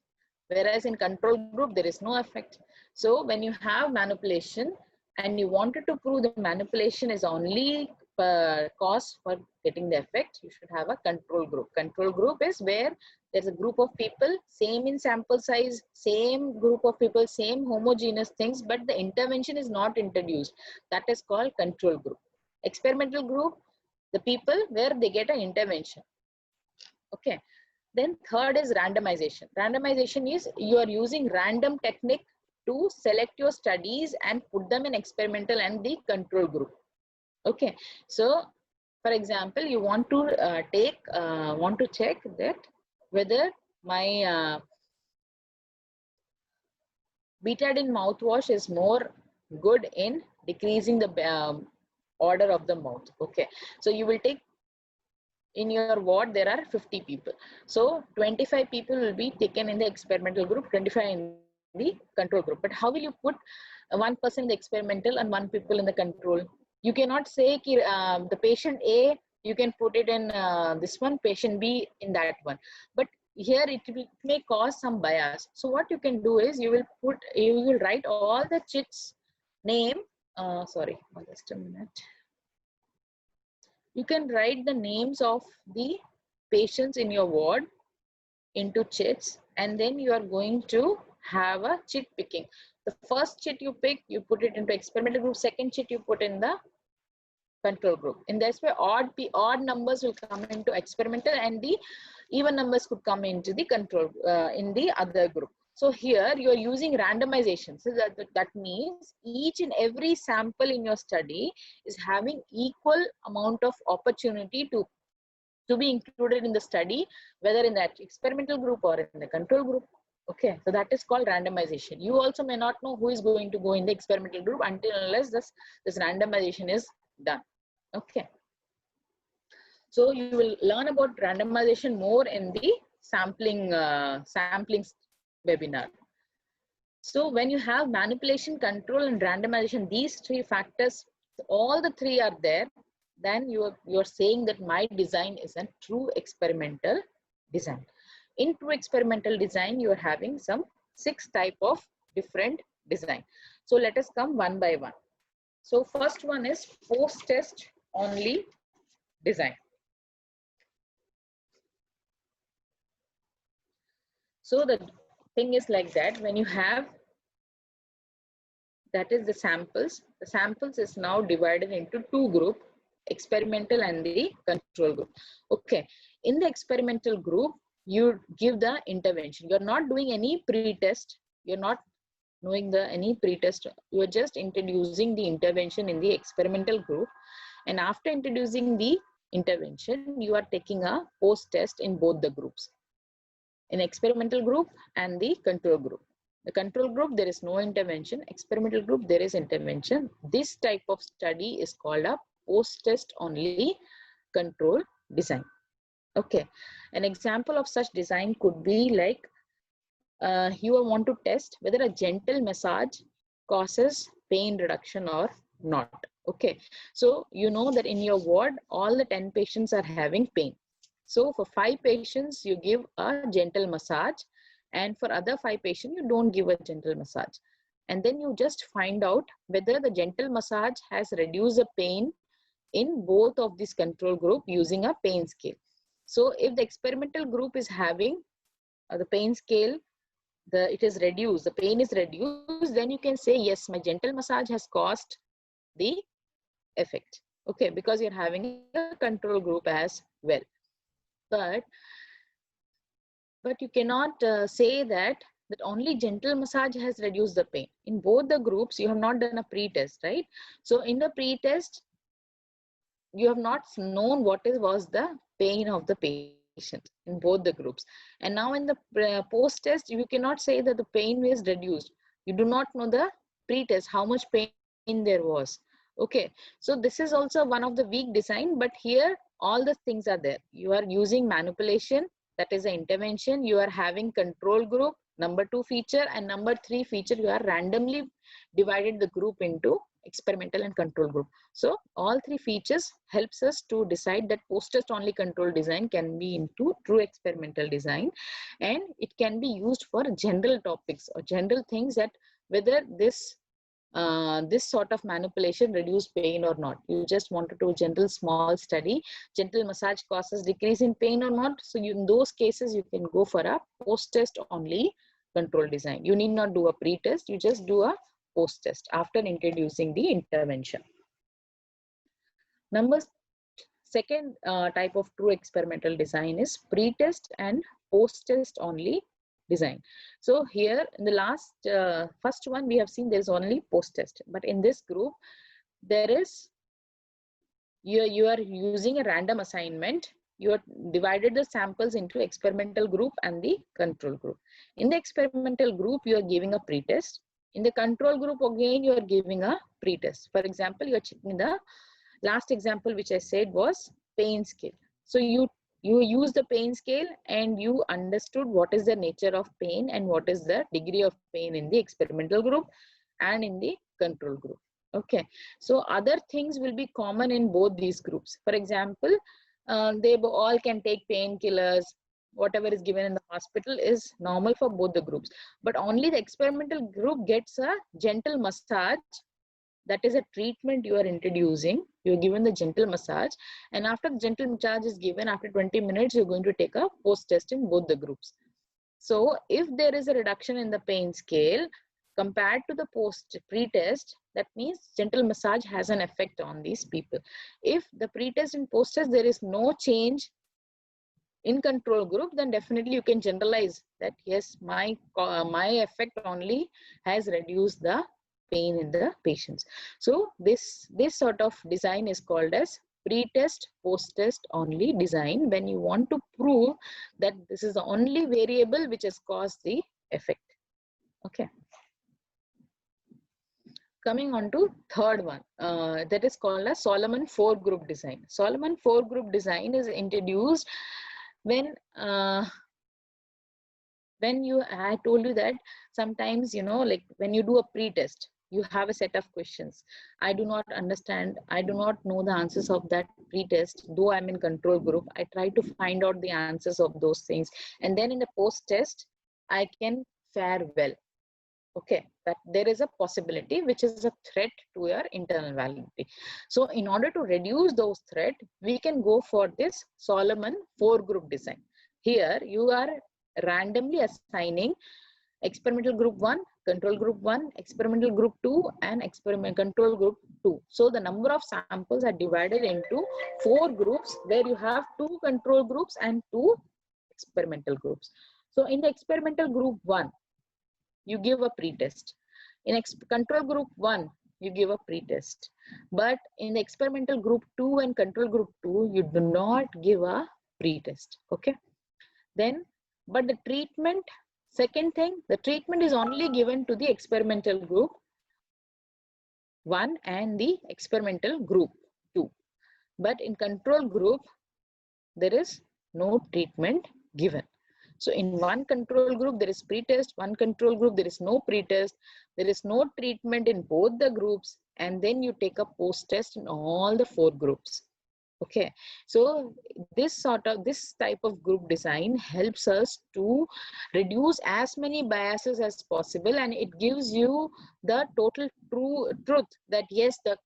C: whereas in control group there is no effect. So when you have manipulation and you wanted to prove the manipulation is only cause for getting the effect, you should have a control group. Control group is where there's a group of people, same in sample size, same group of people, same homogeneous things, but the intervention is not introduced. That is called control group. Experimental group, the people where they get an intervention. Okay. Then third is randomization. Randomization is you are using random technique to select your studies and put them in experimental and the control group. Okay. So, for example, you want to check that whether my betadine mouthwash is more good in decreasing the odor of the mouth. Okay. So you will take, in your ward there are 50 people, so 25 people will be taken in the experimental group, 25 in the control group. But how will you put one person in the experimental and one people in the control? You cannot say the patient A, you can put it in this one, patient B in that one, but here it may cause some bias. So what you can do is you will write all the chits name, sorry, just a minute. You can write the names of the patients in your ward into chits, and then you are going to have a chit picking. The first chit you pick, you put it into experimental group, second chit you put in the control group. In this way, odd numbers will come into experimental and the even numbers could come into the control in the other group. So here you are using randomization. So that means each and every sample in your study is having equal amount of opportunity to be included in the study, whether in that experimental group or in the control group. Okay, so that is called randomization. You also may not know who is going to go in the experimental group until unless this randomization is done. Okay. So you will learn about randomization more in the sampling webinar. So when you have manipulation, control, and randomization, these three factors, all the three are there, then you're saying that my design is a true experimental design. In true experimental design, you are having some 6 type of different design. So let us come one by one. So first one is post-test only design. So the thing is like that, when you have, that is the samples is now divided into 2 groups, experimental and the control group. Okay, in the experimental group, you give the intervention. You're not doing any pre-test. You're not doing any pre-test. You're just introducing the intervention in the experimental group. And after introducing the intervention, you are taking a post-test in both the groups, in experimental group and the control group. The control group, there is no intervention. Experimental group, there is intervention. This type of study is called a post-test only control design. Okay, an example of such design could be like you want to test whether a gentle massage causes pain reduction or not. Okay, so you know that in your ward, all the 10 patients are having pain. So for 5 patients, you give a gentle massage, and for other 5 patients, you don't give a gentle massage. And then you just find out whether the gentle massage has reduced the pain in both of this control group using a pain scale. So if the experimental group is having the pain scale, it is reduced, the pain is reduced, then you can say, yes, my gentle massage has caused the effect. Okay, because you're having a control group as well. But you cannot say that only gentle massage has reduced the pain. In both the groups, you have not done a pre-test, right? So in the pre-test, you have not known what was the pain of the patient in both the groups. And now in the post-test, you cannot say that the pain is reduced. You do not know the pre-test, how much pain there was. Okay, so this is also one of the weak design, but here all the things are there. You are using manipulation, that is an intervention. You are having control group, number 2 feature, and number 3 feature, you are randomly divided the group into experimental and control group. So all 3 features helps us to decide that post-test only control design can be into true experimental design, and it can be used for general topics or general things, that whether this sort of manipulation reduce pain or not. You just want to do a general small study, gentle massage causes decrease in pain or not. So in those cases, you can go for a post-test only control design. You need not do a pre-test, you just do a post-test after introducing the intervention. Second type of true experimental design is pre-test and post-test only design. So here in the last first one, we have seen there's only post-test, but in this group, there is you are using a random assignment. You are divided the samples into experimental group and the control group. In the experimental group, you are giving a pre-test. In the control group, again, you are giving a pre-test. For example, you are checking the last example, which I said was pain scale. So you use the pain scale and you understood what is the nature of pain and what is the degree of pain in the experimental group and in the control group. Okay, so other things will be common in both these groups. For example, they all can take painkillers. Whatever is given in the hospital is normal for both the groups, but only the experimental group gets a gentle massage. That is a treatment you are introducing. You're given the gentle massage, and after the gentle massage is given, after 20 minutes, you're going to take a post-test in both the groups. So if there is a reduction in the pain scale compared to the pre-test, that means gentle massage has an effect on these people. If the pre-test and post-test, there is no change in control group, then definitely you can generalize that, yes, my effect only has reduced the pain in the patients. So this sort of design is called as pre-test, post-test only design, when you want to prove that this is the only variable which has caused the effect. Okay. Coming on to third one, that is called a Solomon 4 group design. Solomon 4 group design is introduced when I told you that sometimes, like when you do a pre-test, you have a set of questions. I do not understand, I do not know the answers of that pre-test, though I'm in control group. I try to find out the answers of those things. And then in the post-test, I can fare well. Okay, that there is a possibility which is a threat to your internal validity. So in order to reduce those threats, we can go for this Solomon 4 group design. Here you are randomly assigning experimental group 1, control group 1, experimental group 2, and control group 2. So the number of samples are divided into 4 groups, where you have 2 control groups and 2 experimental groups. So in the experimental group 1, you give a pre-test. In control group 1, you give a pre-test. But in the experimental group 2 and control group 2, you do not give a pre-test. Okay. Then, but the treatment Second thing, the treatment is only given to the experimental group 1 and the experimental group 2. But in control group, there is no treatment given. So in one control group, there is pre-test, one control group, there is no pre-test, there is no treatment in both the groups, and then you take a post-test in all the 4 groups. Okay, so this type of group design helps us to reduce as many biases as possible, and it gives you the total truth that yes, the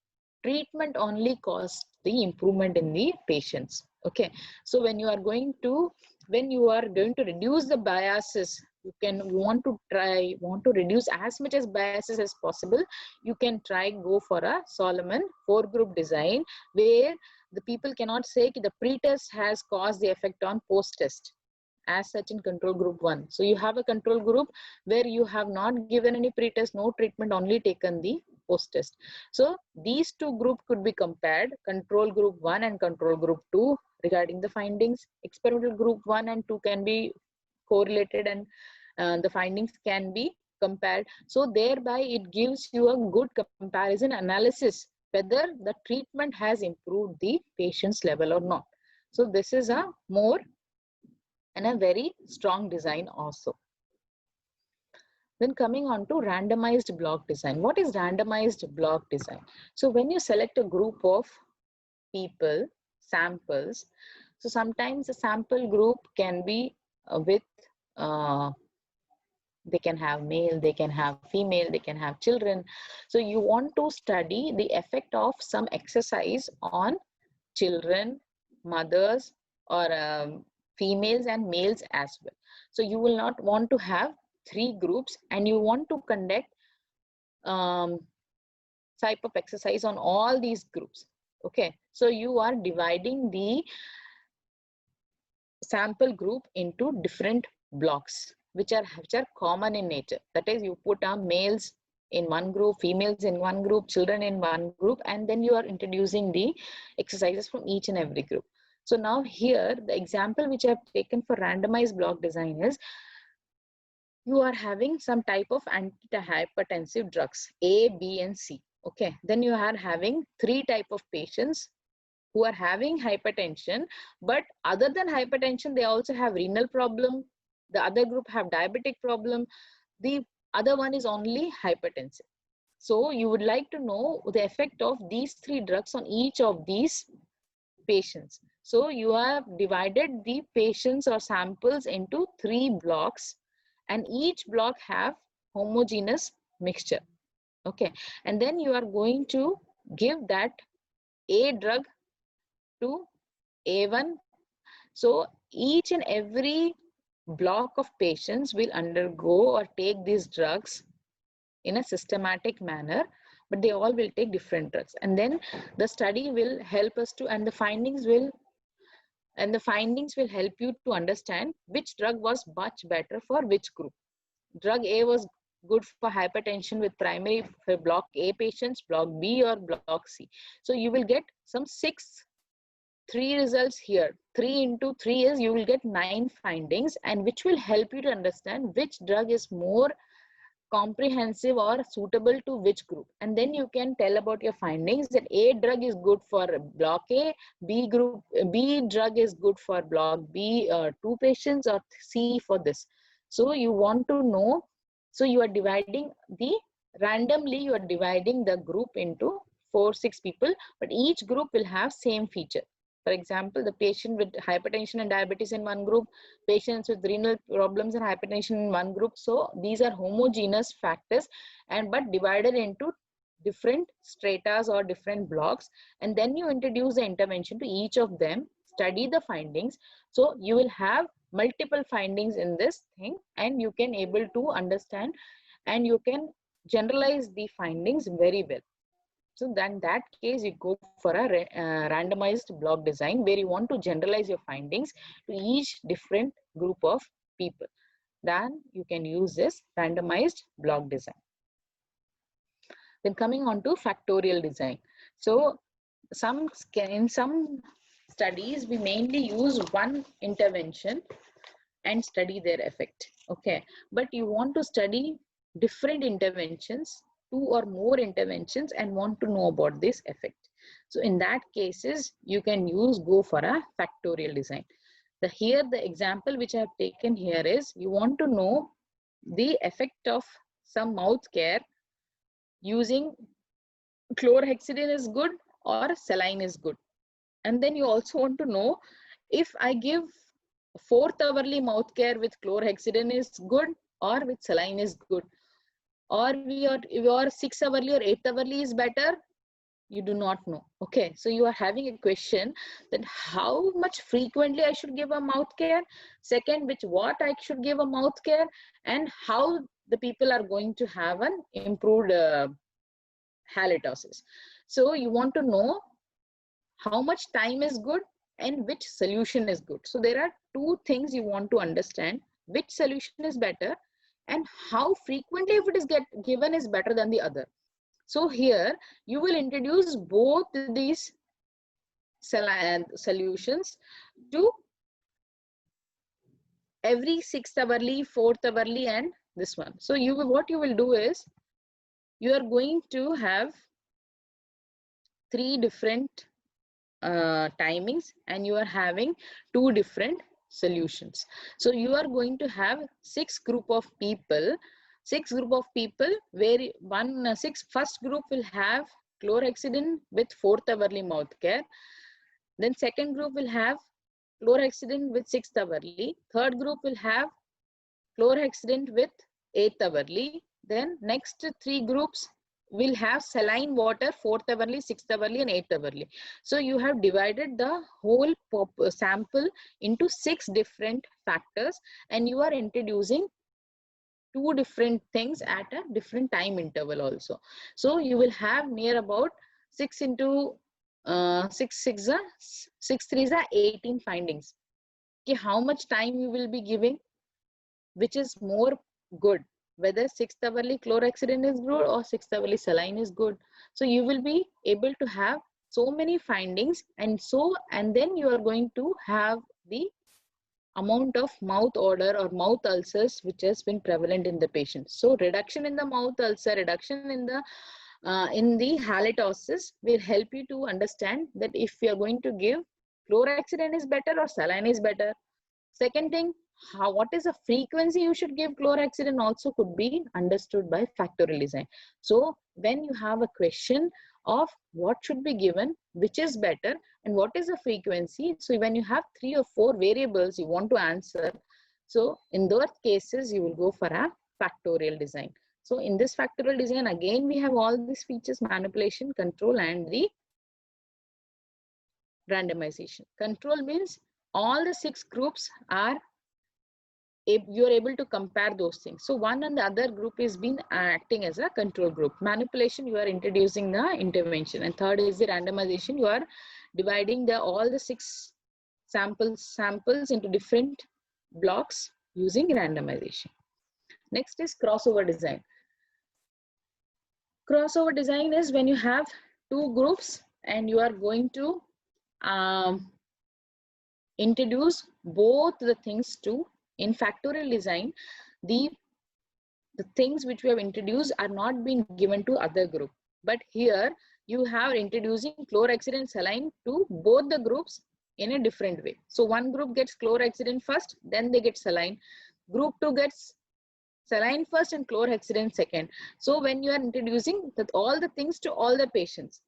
C: treatment only caused the improvement in the patients. Okay, so when you are going to reduce the biases, you want to reduce as much as biases as possible, you can go for a Solomon 4-group design, where the people cannot say the pre-test has caused the effect on post-test as such in control group 1. So you have a control group where you have not given any pre-test, no treatment, only taken the post-test. So these 2 groups could be compared, control group 1 and control group 2, regarding the findings. Experimental group 1 and 2 can be correlated, and the findings can be compared. So thereby it gives you a good comparison analysis whether the treatment has improved the patient's level or not. So this is a more and a very strong design also. Then coming on to randomized block design. What is randomized block design? So when you select a group of people, samples, so sometimes a sample group can be with they can have male, they can have female, they can have children. So you want to study the effect of some exercise on children, mothers, or females and males as well. So you will not want to have 3 groups, and you want to conduct type of exercise on all these groups. Okay, so you are dividing the sample group into different blocks which are common in nature. That is, you put males in one group, females in one group, children in one group, and then you are introducing the exercises from each and every group. So now here, the example which I have taken for randomized block design is, you are having some type of antihypertensive drugs, A, B, and C. Okay, then you are having 3 type of patients who are having hypertension, but other than hypertension, they also have renal problem. The other group have diabetic problem. The other one is only hypertensive. So you would like to know the effect of these 3 drugs on each of these patients. So you have divided the patients or samples into 3 blocks, and each block have homogeneous mixture. Okay, and then you are going to give that A drug to A1. So each and every block of patients will undergo or take these drugs in a systematic manner, but they all will take different drugs. And then the study will help us to, and the findings will help you to understand which drug was much better for which group. Drug A was good for hypertension with primary for block A patients, block B or block C. So you will get some 3 results here. 3 into 3 is, you will get 9 findings, and which will help you to understand which drug is more comprehensive or suitable to which group. And then you can tell about your findings that A drug is good for block A, B drug is good for block B, 2 patients, or C for this. So you want to know, so you are dividing randomly you are dividing the group into 4-6 people, but each group will have same feature. For example, the patient with hypertension and diabetes in one group, patients with renal problems and hypertension in one group. So these are homogeneous factors, but divided into different stratas or different blocks. And then you introduce the intervention to each of them, study the findings. So you will have multiple findings in this thing, and you can able to understand, and you can generalize the findings very well. So then that case, you go for a randomized block design, where you want to generalize your findings to each different group of people. Then you can use this randomized block design. Then coming on to factorial design. So in some studies, we mainly use one intervention and study their effect. Okay, but you want to study different interventions, 2 or more interventions, and want to know about this effect. So in that cases, you can go for a factorial design. Here the example which I have taken here is, you want to know the effect of some mouth care using chlorhexidine is good or saline is good. And then you also want to know, if I give 4th hourly mouth care with chlorhexidine is good or with saline is good, or your 6 hourly or 8 hourly is better, you do not know. Okay, so you are having a question that how much frequently I should give a mouth care, second, what I should give a mouth care, and how the people are going to have an improved halitosis. So you want to know how much time is good and which solution is good. So there are 2 things you want to understand: which solution is better and how frequently if it is given is better than the other. So here you will introduce both these solutions to every 6th hourly, 4th hourly, and this one. So what you will do is, you are going to have 3 different timings, and you are having 2 different solutions. So you are going to have 6 group of people, where first group will have chlorhexidine with 4th hourly mouth care. Then second group will have chlorhexidine with 6th hourly. Third group will have chlorhexidine with 8th hourly. Then next 3 groups will have saline water 4th hourly, 6th hourly, and 8th hourly. So you have divided the whole sample into 6 different factors, and you are introducing 2 different things at a different time interval also. So you will have near about 6 into 6 3s are 18 findings. Okay, how much time you will be giving, which is more good, whether 6th hourly chlorhexidine is good or 6th hourly saline is good. So you will be able to have so many findings, and then you are going to have the amount of mouth odor or mouth ulcers which has been prevalent in the patient. So reduction in the mouth ulcer, reduction in the halitosis will help you to understand that if you are going to give chlorhexidine is better or saline is better. Second thing, what is the frequency you should give chlorhexidine also could be understood by factorial design. So when you have a question of what should be given, which is better, and what is the frequency, so when you have 3 or 4 variables you want to answer, so in those cases you will go for a factorial design. So in this factorial design, again we have all these features: manipulation, control, and the randomization. Control means all the 6 groups are, you are able to compare those things. So one and the other group is been acting as a control group. Manipulation, you are introducing the intervention, and third is the randomization. You are dividing all the 6 samples into different blocks using randomization. Next is crossover design. Crossover design is when you have 2 groups and you are going to introduce both the things to. In factorial design, the things which we have introduced are not being given to other group, but here you have introducing chlorhexidine and saline to both the groups in a different way. So one group gets chlorhexidine first, then they get saline. Group 2 gets saline first and chlorhexidine second. So when you are introducing all the things to all the patients,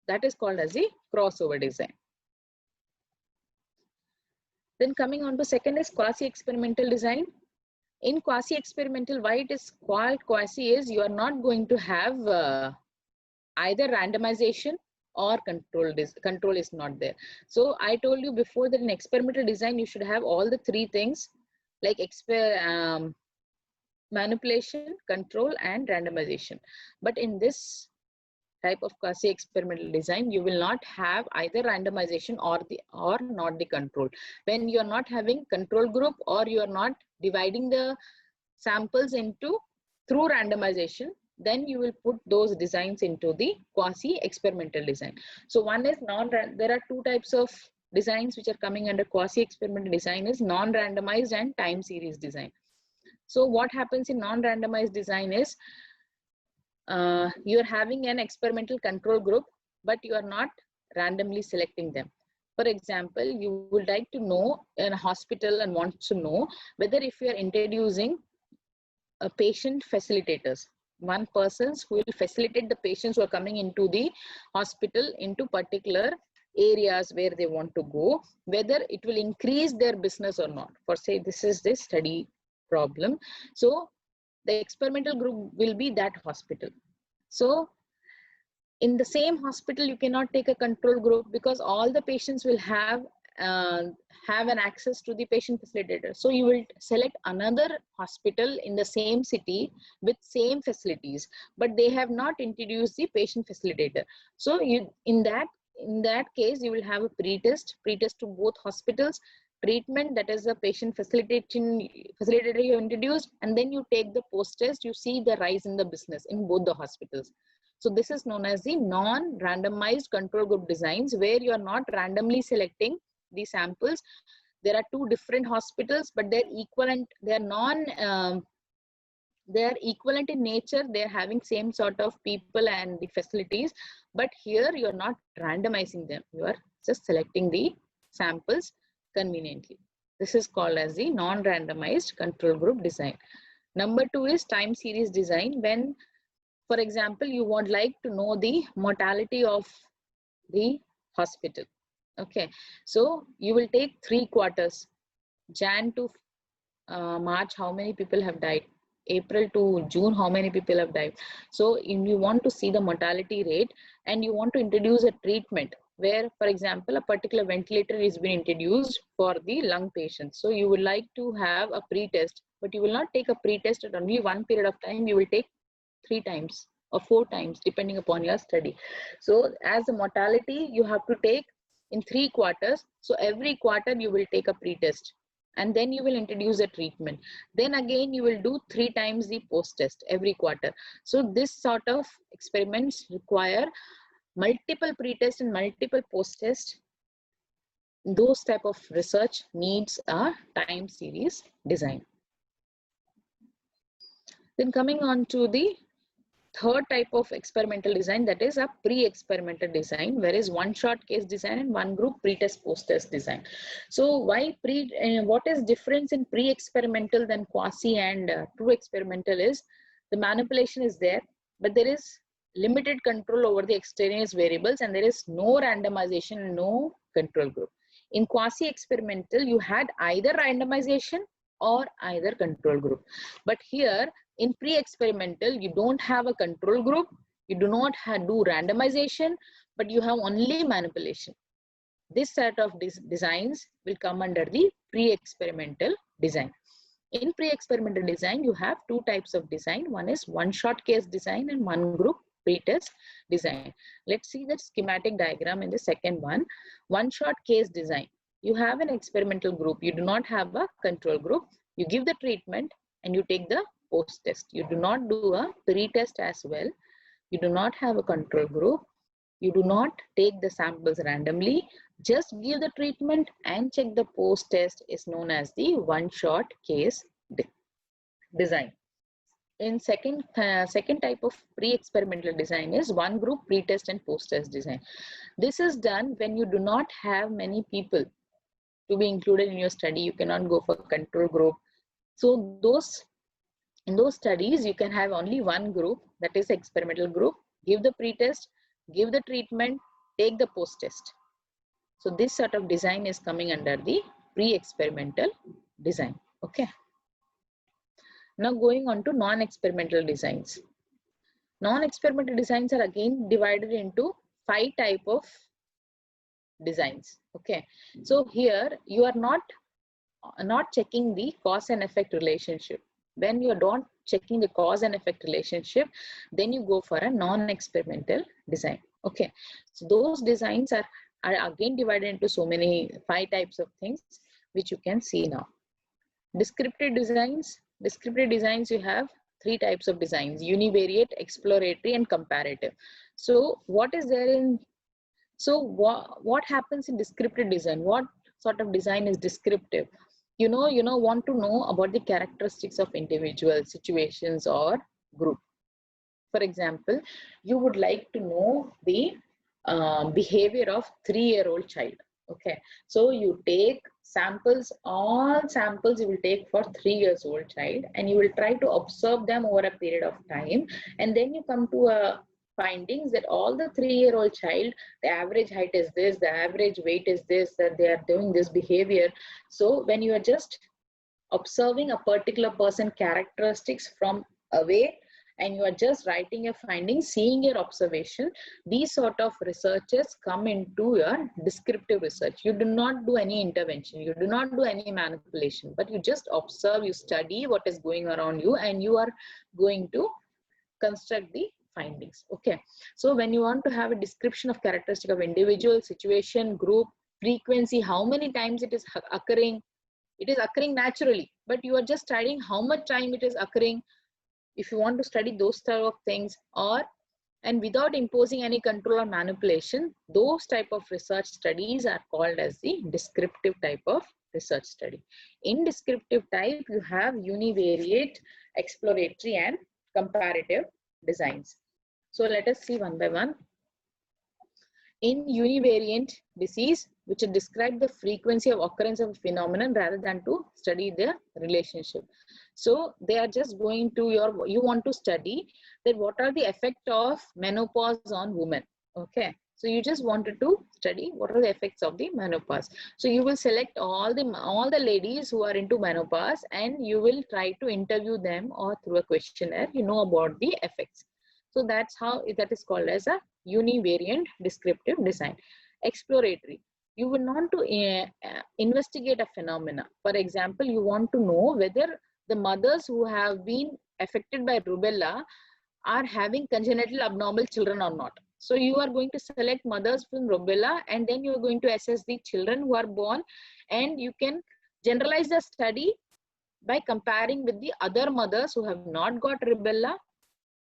C: that is called as the crossover design. Then coming on to second is quasi-experimental design. In quasi-experimental, why it is called quasi is you are not going to have either randomization or control. Control is not there. So I told you before that in experimental design, you should have all the 3 things like manipulation, control, and randomization. But in this type of quasi-experimental design, you will not have either randomization or not the control. When you are not having control group or you are not dividing the samples through randomization, then you will put those designs into the quasi-experimental design. So one is there are 2 types of designs which are coming under quasi-experimental design is non-randomized and time series design. So what happens in non-randomized design is you're having an experimental control group, but you are not randomly selecting them. For example, you would like to know in a hospital and want to know whether if you are introducing a patient facilitators, one persons who will facilitate the patients who are coming into the hospital into particular areas where they want to go, whether it will increase their business or not. For say, this is the study problem. So the experimental group will be that hospital. So in the same hospital, you cannot take a control group because all the patients will have an access to the patient facilitator. So you will select another hospital in the same city with same facilities, but they have not introduced the patient facilitator. So you in that case, you will have a pre-test to both hospitals, treatment, that is the patient facilitator you introduced, and then you take the post-test, you see the rise in the business in both the hospitals. So this is known as the non-randomized control group designs, where you are not randomly selecting the samples. There are two different hospitals, but they're equivalent. They're equivalent in nature. They're having same sort of people and the facilities, but here you're not randomizing them. You are just selecting the samples conveniently. This is called as the non-randomized control group design. Number 2 is time series design. When, for example, you would like to know the mortality of the hospital. Okay, so you will take 3 quarters, Jan to March, how many people have died, April to June, how many people have died. So you want to see the mortality rate, and you want to introduce a treatment where, for example, a particular ventilator is being introduced for the lung patients. So you would like to have a pre-test, but you will not take a pre-test at only one period of time. You will take 3 times or 4 times depending upon your study. So as a mortality, you have to take in 3 quarters. So every quarter you will take a pre-test, and then you will introduce a treatment. Then again you will do 3 times the post-test every quarter. So this sort of experiments require multiple pre-test and multiple post-test. Those type of research needs a time series design. Then coming on to the third type of experimental design, that is a pre-experimental design, whereas one-shot case design and one group pre-test post-test design. So why what is difference in pre-experimental than quasi and true experimental is the manipulation is there, but there is limited control over the extraneous variables, and there is no randomization, no control group. In quasi experimental, you had either randomization or either control group, but here in pre-experimental, you don't have a control group, you do not do randomization, but you have only manipulation. This set of designs will come under the pre-experimental design. In pre-experimental design, you have 2 types of design. One is one-shot case design and one group pre-test design. Let's see the schematic diagram in the second one. One-shot case design. You have an experimental group. You do not have a control group. You give the treatment and you take the post-test. You do not do a pre-test as well. You do not have a control group. You do not take the samples randomly. Just give the treatment and check the post-test is known as the one-shot case design. In second type of pre-experimental design is one group pre-test and post-test design. This is done when you do not have many people to be included in your study. You cannot go for control group. So in those studies, you can have only one group, that is experimental group, give the pre-test, give the treatment, take the post-test. So this sort of design is coming under the pre-experimental design. Okay. Now going on to non-experimental designs. Non-experimental designs are again divided into 5 type of designs. Okay. So here you are not checking the cause and effect relationship. When you are not checking the cause and effect relationship, then you go for a non-experimental design. Okay. So those designs are again divided into so many 5 types of things, which you can see now. Descriptive designs. Descriptive designs, you have 3 types of designs: univariate, exploratory, and comparative. So what is there in, so what happens in descriptive design? What sort of design is descriptive? want to know about the characteristics of individual situations or group. For example, you would like to know the behavior of 3-year-old child. Okay, so you take samples, all samples you will take for 3 years old child, and you will try to observe them over a period of time, and then you come to a findings that all the 3-year-old child, the average height is this, the average weight is this, that they are doing this behavior. So when you are just observing a particular person characteristics from away, and you are just writing your findings, seeing your observation, these sort of researches come into your descriptive research. You do not do any intervention, you do not do any manipulation, but you just observe, you study what is going around you, and you are going to construct the findings. Okay, so when you want to have a description of characteristic of individual, situation, group, frequency, how many times it is occurring, it is occurring naturally, but you are just studying how much time it is occurring. If you want to study those type of things, and without imposing any control or manipulation, those type of research studies are called as the descriptive type of research study. In descriptive type, you have univariate, exploratory, and comparative designs. So let us see one by one. In univariant disease, which describe the frequency of occurrence of a phenomenon rather than to study the relationship. So they are just going to you want to study that what are the effect of menopause on women. Okay, so you just wanted to study what are the effects of the menopause. So you will select all the ladies who are into menopause, and you will try to interview them, or through a questionnaire, about the effects. So that's how that is called as a univariant descriptive design. Exploratory, you will want to investigate a phenomena. For example, you want to know whether the mothers who have been affected by rubella are having congenital abnormal children or not. So you are going to select mothers from rubella, and then you are going to assess the children who are born, and you can generalize the study by comparing with the other mothers who have not got rubella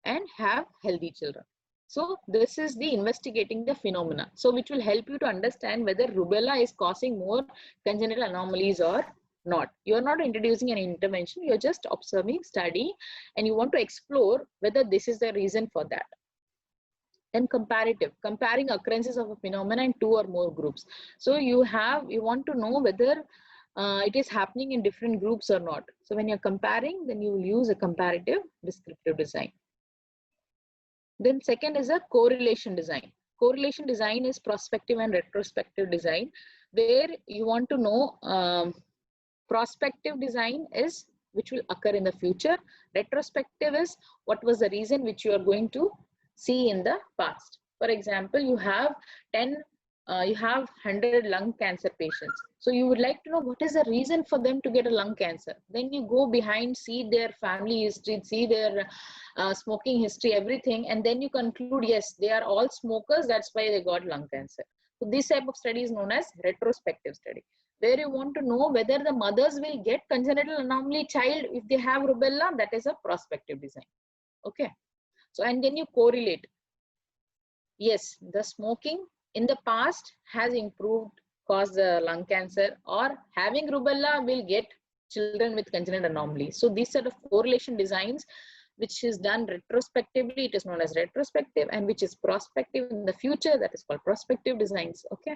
C: and have healthy children. So this is the investigating the phenomena. So which will help you to understand whether rubella is causing more congenital anomalies or not. You are not introducing an intervention, you are just observing, studying, and you want to explore whether this is the reason for that. Then comparative, comparing occurrences of a phenomenon in 2 or more groups. So you want to know whether it is happening in different groups or not. So when you're comparing, then you will use a comparative descriptive design. Then second is a correlation design. Correlation design is prospective and retrospective design, where you want to know prospective design is which will occur in the future. Retrospective is what was the reason which you are going to see in the past. For example, you have 100 lung cancer patients. So you would like to know what is the reason for them to get a lung cancer. Then you go behind, see their family history, see their smoking history, everything, and then you conclude, yes, they are all smokers, that's why they got lung cancer. So this type of study is known as retrospective study, where you want to know whether the mothers will get congenital anomaly child if they have rubella. That is a prospective design. Okay, so and then you correlate. Yes, the smoking in the past has improved, caused the lung cancer, or having rubella will get children with congenital anomaly. So these sort of correlation designs, which is done retrospectively, it is known as retrospective, and which is prospective in the future, that is called prospective designs. Okay.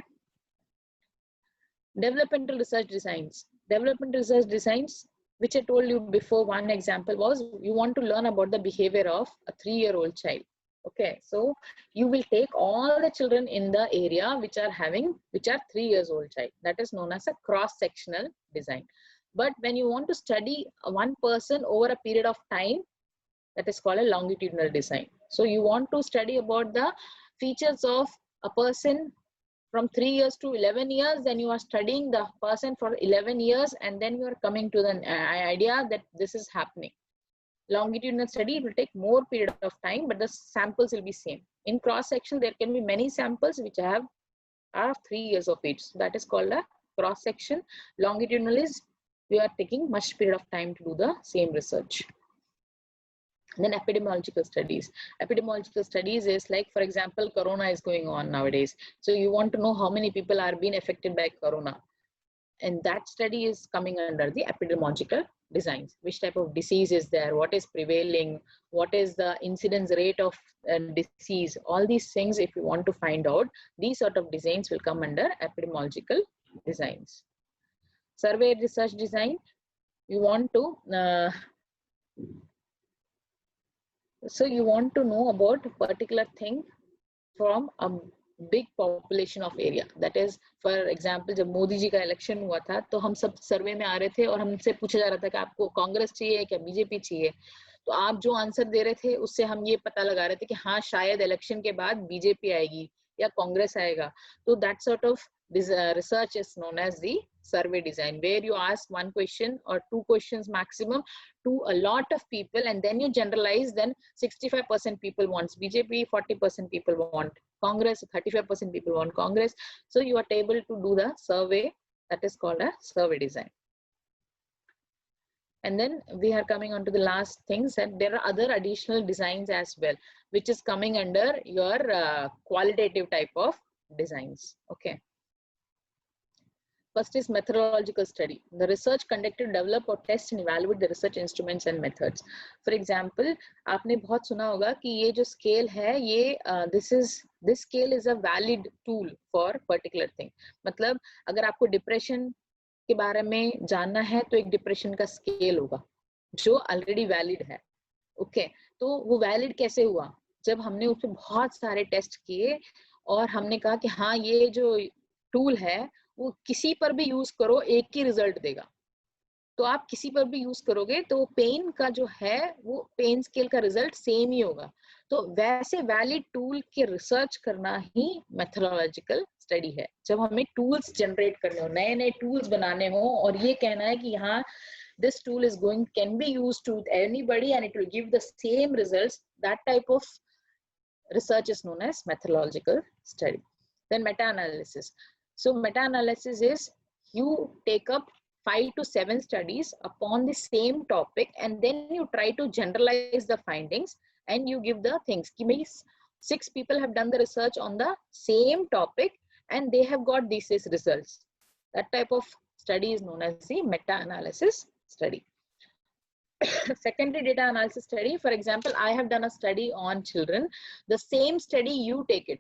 C: Developmental research designs. Developmental research designs, which I told you before, one example was you want to learn about the behavior of a 3-year-old child. Okay, so you will take all the children in the area which are 3 years old child. That is known as a cross-sectional design. But when you want to study one person over a period of time, that is called a longitudinal design. So you want to study about the features of a person from 3 years to 11 years, then you are studying the person for 11 years, and then you are coming to the idea that this is happening. Longitudinal study, it will take more period of time, but the samples will be same. In cross section, there can be many samples which are 3 years of age. So that is called a cross section. Longitudinal is we are taking much period of time to do the same research. Then epidemiological studies. Epidemiological studies is like, for example, corona is going on nowadays. So you want to know how many people are being affected by corona. and that study is coming under the epidemiological designs. Which type of disease is there, what is prevailing, what is the incidence rate of disease, all these things if you want to find out, these sort of designs will come under epidemiological designs. Survey research design, you want to so you want to know about a particular thing from a big population of area. That is, for example, जब मोदी जी का election हुआ था तो हम सब सर्वे में आ रहे थे और हमसे पूछा जा रहा था कि आपको कांग्रेस चाहिए क्या बीजेपी चाहिए, तो आप जो आंसर दे रहे थे उससे हम ये पता लगा रहे थे कि हाँ शायद इलेक्शन के बाद बीजेपी आएगी या कांग्रेस आएगा. तो that sort of research is known as the survey design, where you ask one question or two questions maximum to a lot of people, and then you generalize. Then 65% people wants BJP, 40% people want Congress, 35% people want Congress. So you are able to do the survey, that is called a survey design. And then we are coming on to the last things, and there are other additional designs as well, which is coming under your qualitative type of designs. Okay. First is methodological study. The research conducted to develop or test and evaluate the research instruments and methods. For example, आपने बहुत सुना होगा कि ये जो scale है, ये this scale is a valid tool for particular thing. मतलब अगर आपको depression के बारे में जानना है तो एक डिप्रेशन का स्केल होगा जो ऑलरेडी वैलिड है. ओके, तो वो वैलिड कैसे हुआ? जब हमने उस पर बहुत सारे टेस्ट किए और हमने कहा कि हाँ ये जो टूल है वो किसी पर भी यूज करो एक ही रिजल्ट देगा. तो आप किसी पर भी यूज करोगे तो पेन का जो है वो पेन स्केल का रिजल्ट सेम ही होगा. तो वैसे वैलिड टूल के रिसर्च करना ही मेथोडोलॉजिकल स्टडी है. जब हमें टूल्स जनरेट करने हो, नए नए टूल्स बनाने हो और ये कहना है कि हाँ this tool is can be used to anybody and it will give the same results, that type of research is known as methodological study. Then meta-analysis. So meta-analysis is you take up 5 to 7 studies upon the same topic and then you try to generalize the findings and you give the things. 6 people have done the research on the same topic and they have got these results. That type of study is known as the meta-analysis study. Secondary data analysis study. For example, I have done a study on children. The same study you take it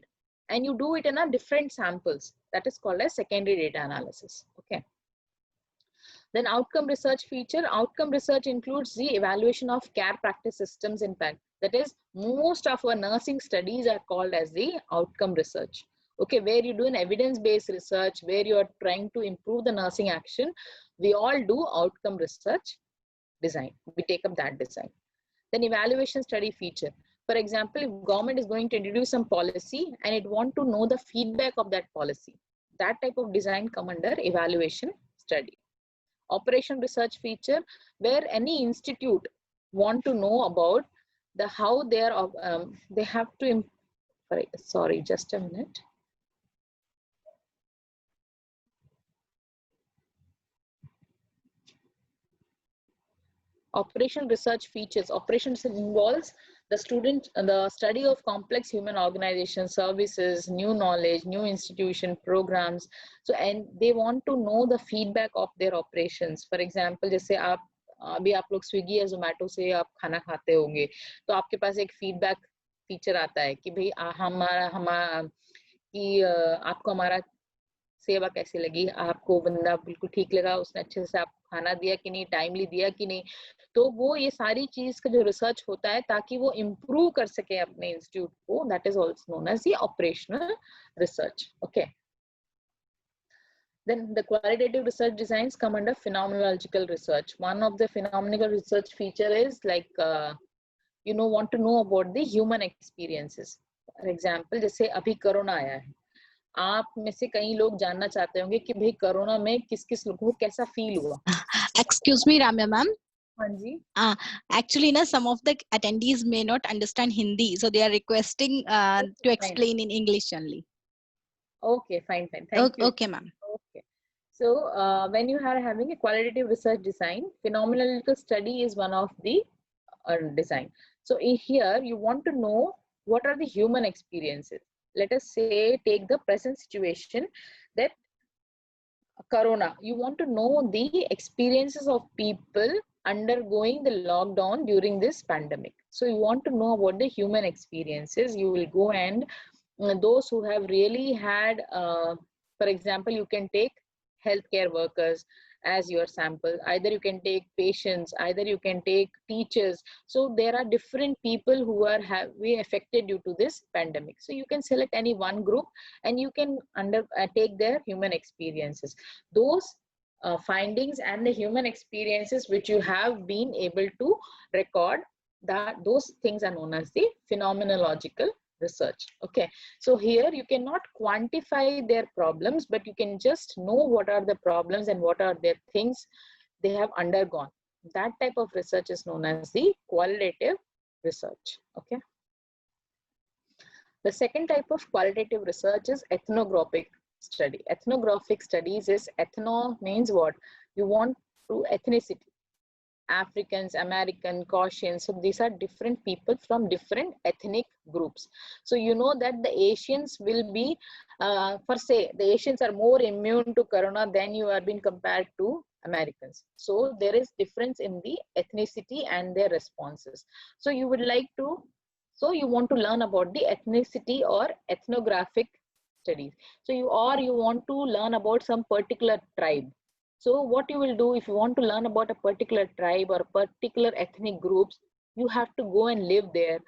C: and you do it in a different samples. That is called as secondary data analysis. Okay. Then outcome research feature. Outcome research includes the evaluation of care practice systems impact. That is, most of our nursing studies are called as the outcome research. Okay, where you do an evidence-based research, where you are trying to improve the nursing action, we all do outcome research design. We take up that design. Then evaluation study feature. For example, if government is going to introduce some policy and it want to know the feedback of that policy, that type of design come under evaluation study. Operation research feature, where any institute want to know about the how they are they have to sorry, just a minute. Operation research features. Operations involves the study of complex human organizations, services, new knowledge, new institution, programs. So, and they want to know the feedback of their operations. For example, जैसे अभी आप लोग Swiggy या जोमेटो से आप खाना खाते होंगे तो आपके पास एक फीडबैक फीचर आता है कि भाई आपको हमारा सेवा कैसी लगी, आपको बंदा बिल्कुल ठीक लगा, उसने अच्छे से आपको खाना दिया कि नहीं, टाइमली दिया कि नहीं. तो वो ये सारी चीज का जो रिसर्च होता है ताकि वो इम्प्रूव कर सके अपने इंस्टीट्यूट को, that is also known as the operational research. Okay. Then the qualitative research designs come under phenomenological research. One of the phenomenological research feature is like want to know about the human experiences. For example, जैसे अभी corona आया है, आप में से कई लोग जानना चाहते होंगे कि भाई कोरोना में किस किस लोगों को कैसा फील हुआ.
B: Excuse me, Ramya ma'am.
C: हाँ जी.
B: Actually, some of the attendees may not understand Hindi, so they are requesting to explain in English only.
C: Okay, fine. Thank you.
B: Okay, ma'am.
C: Okay. So when you are having a qualitative research design, phenomenological study is one of the design. So in here, you want to know what are the human experiences. Let us say, take the present situation that corona, you want to know the experiences of people undergoing the lockdown during this pandemic. So you want to know about the human experiences. You will go and those who have really had, for example, you can take healthcare workers as your sample, either you can take patients, either you can take teachers. So there are different people who are being affected due to this pandemic. So you can select any one group and you can take their human experiences. Those findings and the human experiences which you have been able to record, that those things are known as the phenomenological research. Okay, so here you cannot quantify their problems, but you can just know what are the problems and what are their things they have undergone. That type of research is known as the qualitative research. Okay, the second type of qualitative research is ethnographic study. Ethnographic studies is, ethno means what? You want to ethnicity. Africans, American, Caucasians. So these are different people from different ethnic groups. So you know that the Asians will be, for say, the Asians are more immune to corona than you are being compared to Americans. So there is difference in the ethnicity and their responses. So you would like to, so you want to learn about the ethnicity or ethnographic studies. So you want to learn about some particular tribe. So what you will do, if you want to learn about a particular tribe or particular ethnic groups, you have to go and live there.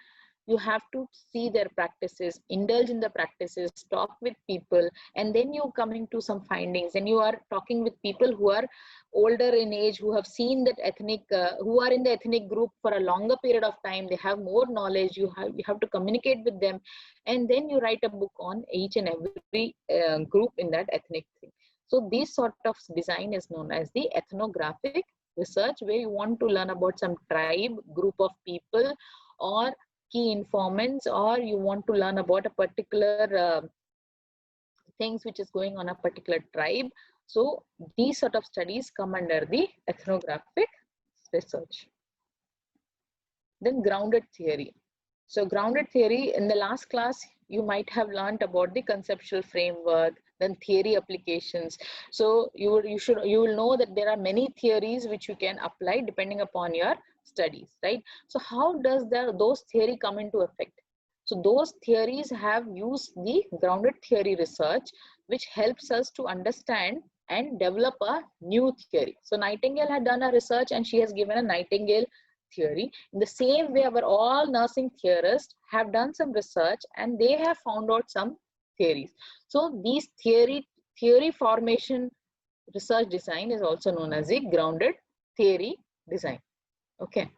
C: You have to see their practices, indulge in the practices, talk with people, and then you coming to some findings. And you are talking with people who are older in age, who have seen that ethnic, who are in the ethnic group for a longer period of time. They have more knowledge. You have to communicate with them, and then you write a book on each and every group in that ethnic thing. So this sort of design is known as the ethnographic research, where you want to learn about some tribe, group of people, or key informants, or you want to learn about a particular things which is going on a particular tribe. So these sort of studies come under the ethnographic research. Then grounded theory. So grounded theory, in the last class, you might have learned about the conceptual framework, then theory applications. So you will know that there are many theories which you can apply depending upon your studies, right? So how does those theory come into effect? So those theories have used the grounded theory research, which helps us to understand and develop a new theory. So Nightingale had done a research and she has given a Nightingale theory. In the same way, our all nursing theorists have done some research and they have found out some theories. So these theory formation research design is also known as the grounded theory design. Okay.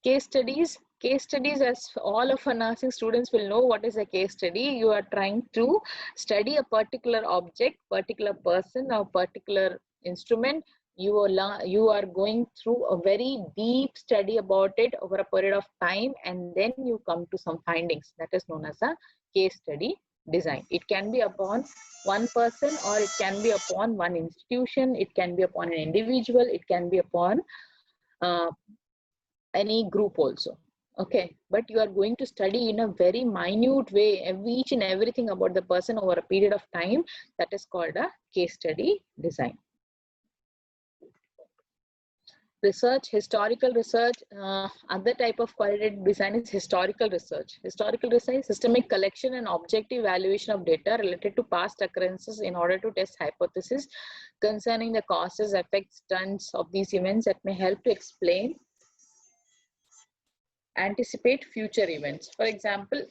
C: Case studies. Case studies, as all of our nursing students will know what is a case study. You are trying to study a particular object, particular person, or particular instrument. You are going through a very deep study about it over a period of time, and then you come to some findings. That is known as a case study design. It can be upon one person, or it can be upon one institution. It can be upon an individual. It can be upon any group also. Okay, but you are going to study in a very minute way each and everything about the person over a period of time. That is called a case study design. Research, historical research, other type of qualitative design is historical research. Historical research, systemic collection and objective evaluation of data related to past occurrences in order to test hypotheses concerning the causes, effects, stunts of these events that may help to explain, anticipate future events. For example,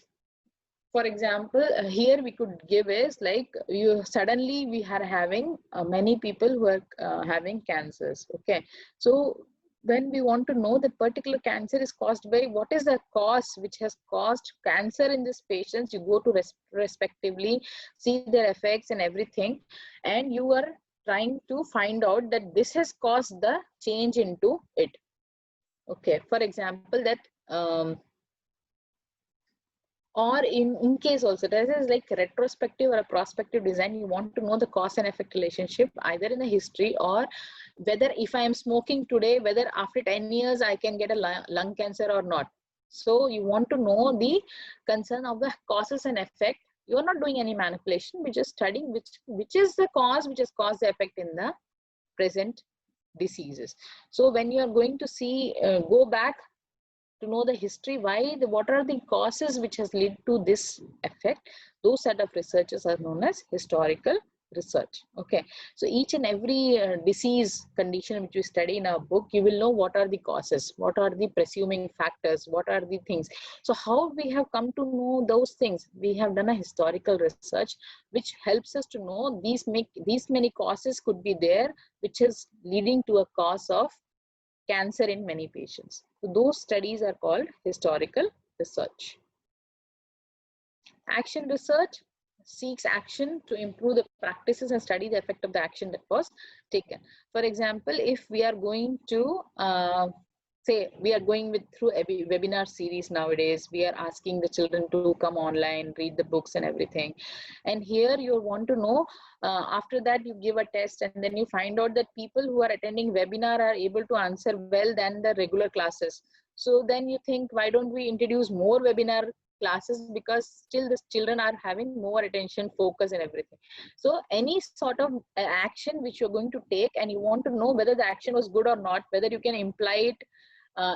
C: here we could give is like suddenly we are having many people who are having cancers. Okay, so when we want to know that particular cancer is caused by, what is the cause which has caused cancer in this patients, you go to respectively see their effects and everything, and you are trying to find out that this has caused the change into it. Okay, for example, that or in case also, this is like retrospective or a prospective design. You want to know the cause and effect relationship either in the history, or whether if I am smoking today, whether after 10 years I can get a lung cancer or not. So you want to know the concern of the causes and effect. You are not doing any manipulation. We're just studying which is the cause which has caused the effect in the present diseases. So when you are going to see, go back to know the history, what are the causes which has led to this effect, those set of researches are known as historical research. Okay, so each and every disease condition which we study in our book, you will know what are the causes, what are the presuming factors, what are the things. So how we have come to know those things? We have done a historical research which helps us to know these many causes could be there, which is leading to a cause of cancer in many patients. So those studies are called historical research. Action research seeks action to improve the practices and study the effect of the action that was taken. For example, if we are going to say we are going through a webinar series nowadays, we are asking the children to come online, read the books and everything. And here you want to know, after that you give a test and then you find out that people who are attending webinar are able to answer well than the regular classes. So then you think, why don't we introduce more webinar classes, because still the children are having more attention, focus and everything. So any sort of action which you're going to take and you want to know whether the action was good or not, whether you can imply it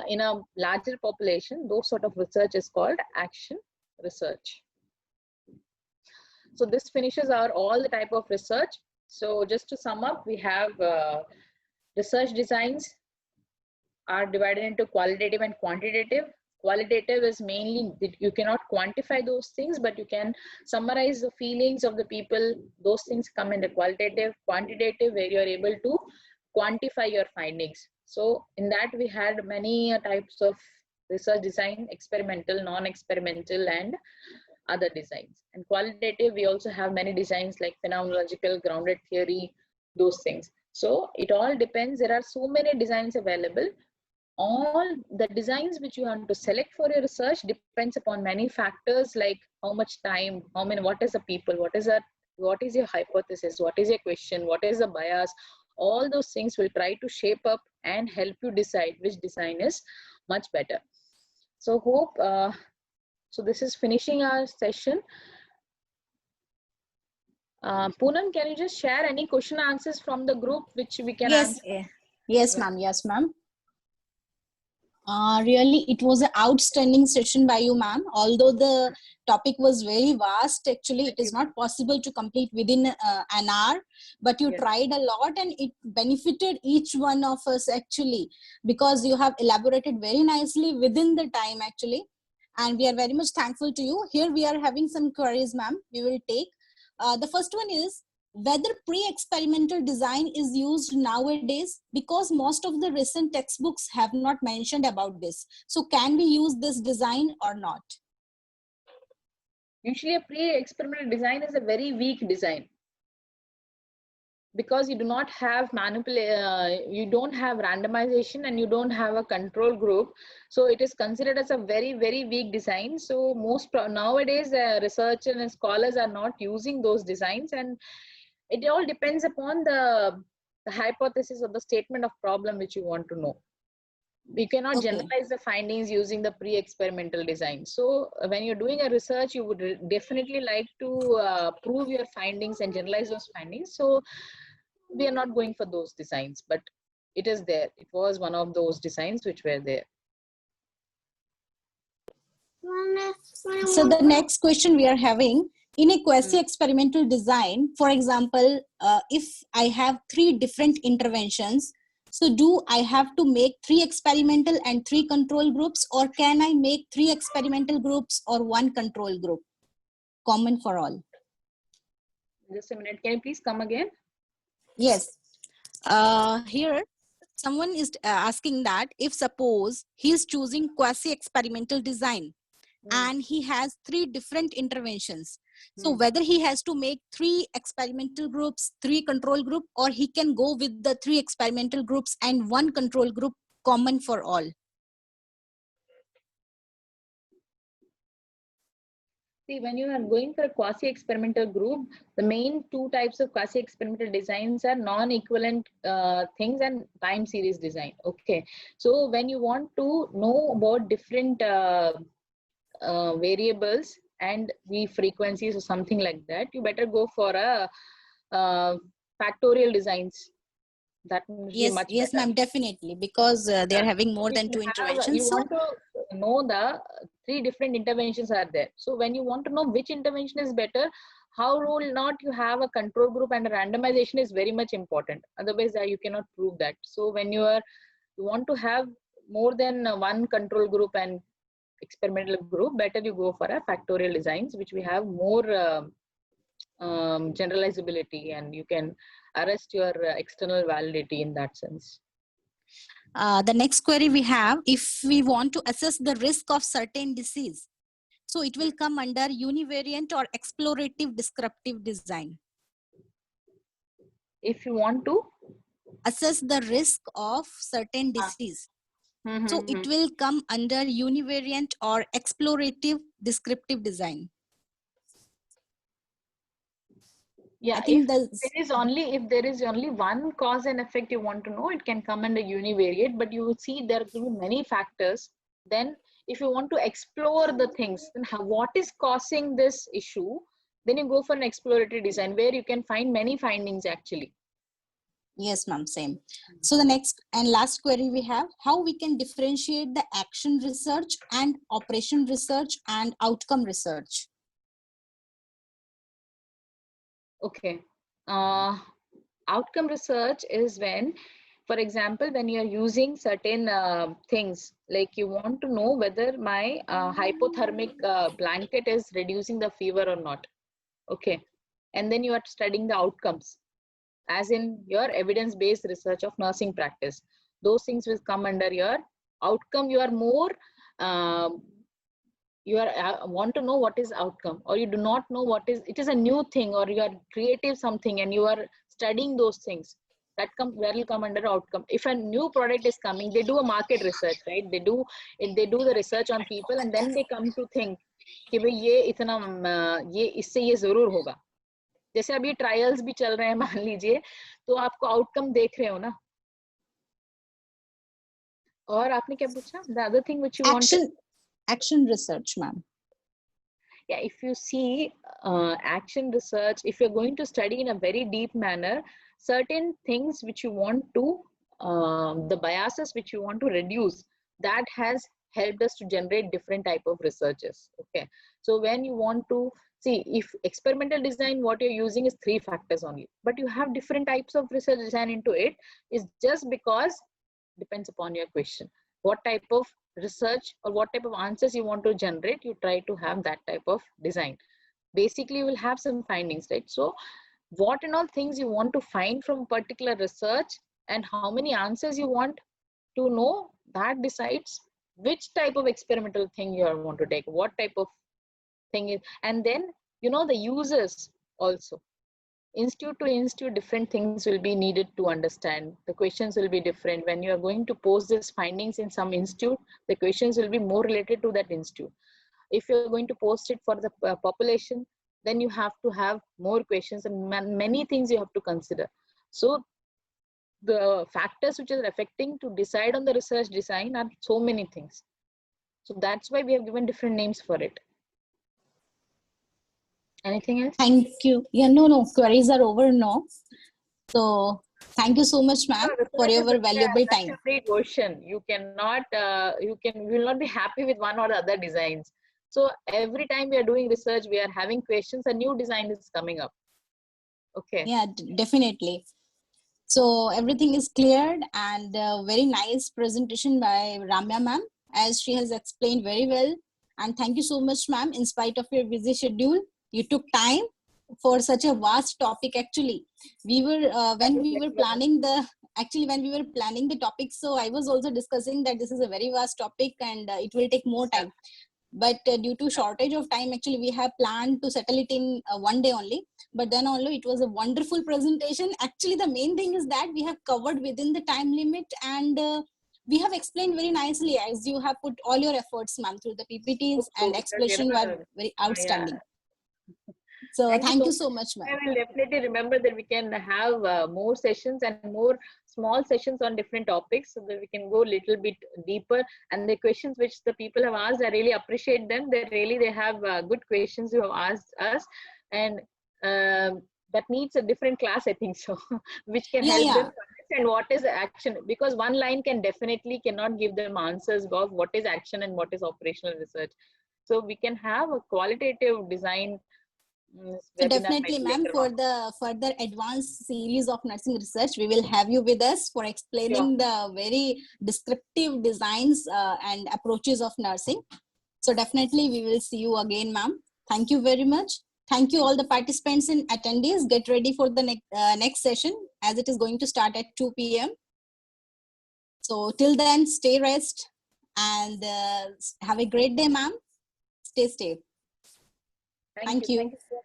C: in a larger population, those sort of research is called action research. So this finishes all the type of research. So just to sum up, we have research designs are divided into qualitative and quantitative. Qualitative is mainly that you cannot quantify those things, but you can summarize the feelings of the people. Those things come in the qualitative. Quantitative, where you are able to quantify your findings. So in that we had many types of research design: experimental, non-experimental and other designs. And qualitative, we also have many designs like phenomenological, grounded theory, those things. So it all depends. There are so many designs available. All the designs which you want to select for your research depends upon many factors, like how much time, what is the people, what is your hypothesis, what is your question, what is the bias. All those things will try to shape up and help you decide which design is much better. So hope, so this is finishing our session. Poonam, can you just share any question answers from the group which we can answer?
B: Yes, ma'am. Yes, ma'am. Really, it was an outstanding session by you, ma'am. Although the topic was very vast, actually, it is not possible to complete within an hour, but you tried a lot and it benefited each one of us, actually, because you have elaborated very nicely within the time, actually. And we are very much thankful to you. Here we are having some queries, ma'am, we will take. The first one is, whether pre-experimental design is used nowadays, because most of the recent textbooks have not mentioned about this. So can we use this design or not?
C: Usually a pre-experimental design is a very weak design, because you do not have you don't have randomization and you don't have a control group. So it is considered as a very, very weak design. So nowadays researchers and scholars are not using those designs, and it all depends upon the hypothesis or the statement of problem which you want to know. We cannot generalize the findings using the pre-experimental design. So when you're doing a research, you would definitely like to prove your findings and generalize those findings. So we are not going for those designs, but it is there. It was one of those designs which were there.
B: So the next question we are having, in a quasi-experimental design, for example, if I have 3 different interventions, so do I have to make 3 experimental and 3 control groups, or can I make 3 experimental groups or 1 control group, common for all?
C: Just a minute, can you please come again?
B: Yes. Here, someone is asking that if suppose he is choosing quasi-experimental design, and he has 3 different interventions. So whether he has to make 3 experimental groups, 3 control group, or he can go with the 3 experimental groups and 1 control group, common for all.
C: See, when you are going for a quasi-experimental group, the main 2 types of quasi-experimental designs are non-equivalent things and time series design. Okay, so when you want to know about different variables and V frequencies or something like that, you better go for a factorial designs. That will be much
B: Yes,
C: better.
B: ma'am, definitely, because they are having more
C: If
B: than
C: you
B: two
C: you
B: interventions. So
C: want to know the 3 different interventions are there. So when you want to know which intervention is better, how will not you have a control group, and a randomization is very much important. Otherwise, you cannot prove that. So when you want to have more than one control group and experimental group, better you go for a factorial designs, which we have more generalizability, and you can arrest your external validity in that sense.
B: the next query we have, if we want to assess the risk of certain disease, so it will come under univariate or explorative descriptive design.
C: If you want to
B: Assess the risk of certain disease, so it will come under univariate or explorative descriptive design.
C: Yeah,
B: I think
C: if there is only one cause and effect you want to know, it can come under univariate, but you will see there will be many factors. Then if you want to explore the things, then what is causing this issue, then you go for an exploratory design where you can find many findings actually.
B: Yes, ma'am, same. So the next and last query we have, how we can differentiate the action research and operation research and outcome research.
C: Okay. Outcome research is when, for example, when you are using certain things, like you want to know whether my hypothermic blanket is reducing the fever or not. Okay. And then you are studying the outcomes, as in your evidence-based research of nursing practice. Those things will come under your outcome. You are more you are want to know what is outcome, or you do not know what is, it is a new thing, or you are creative something and you are studying those things, that will come under outcome. If a new product is coming, they do a market research, right? They do the research on people, and then they come to think कि भाई ये इतना ये इससे ये जरूर होगा. जैसे अभी ट्रायल्स भी चल रहे हैं मान लीजिए, तो आपको आउटकम देख रहे हो ना. और आपने क्या पूछा? The other thing which you want.
B: Action research, ma'am.
C: Yeah, if you see action research, if you're going to study in a very deep manner, certain things which you want to, the biases which you want to reduce, that has helped us to generate different type of researches. Okay, so when you want to see, if experimental design, what you're using is 3 factors only, but you have different types of research design into it, is just because depends upon your question. What type of research or what type of answers you want to generate, you try to have that type of design. Basically, you will have some findings, right? So what and all things you want to find from particular research and how many answers you want to know, that decides which type of experimental thing you want to take, what type of thing is, and then the users also. Institute to institute, different things will be needed to understand. The questions will be different. When you are going to post these findings in some institute, the questions will be more related to that institute. If you're going to post it for the population, then you have to have more questions and many things you have to consider. So the factors which are affecting to decide on the research design are so many things. So that's why we have given different names for it. Anything else?
B: Thank you. Yeah, no, queries are over now. So thank you so much, ma'am, for your valuable time.
C: Complete version. You cannot, you will not be happy with one or the other designs. So every time we are doing research, we are having questions, a new design is coming up. Okay.
B: Yeah, definitely. So everything is cleared, and very nice presentation by Ramya ma'am, as she has explained very well. And thank you so much, ma'am. In spite of your busy schedule, you took time for such a vast topic. Actually, we were when we were planning the topic, so I was also discussing that this is a very vast topic and it will take more time. But due to shortage of time, actually we have planned to settle it in one day only. But then also it was a wonderful presentation. Actually, the main thing is that we have covered within the time limit, and we have explained very nicely, as you have put all your efforts, ma'am, through the PPTs, and explanation were very outstanding. So
C: Thank you
B: thank
C: so
B: you so much,
C: I
B: ma'am.
C: will definitely remember that we can have more sessions and more small sessions on different topics so that we can go a little bit deeper. And the questions which the people have asked, I really appreciate them. They have good questions you have asked us, and that needs a different class, I think so, which can
B: Yeah,
C: help them
B: yeah.
C: to understand what is the action. Because one line cannot give them answers of what is action and what is operational research. So we can have a qualitative design
B: So
C: webinar
B: definitely,
C: maybe
B: ma'am,
C: later
B: for
C: on.
B: the further advanced series of nursing research, we will have you with us for explaining the very descriptive designs and approaches of nursing. So definitely we will see you again, ma'am. Thank you very much. Thank you all the participants and attendees. Get ready for the next session as it is going to start at 2 p.m. So till then, stay rest and have a great day, ma'am. Stay safe. Thank
C: Thank
B: you.
C: you so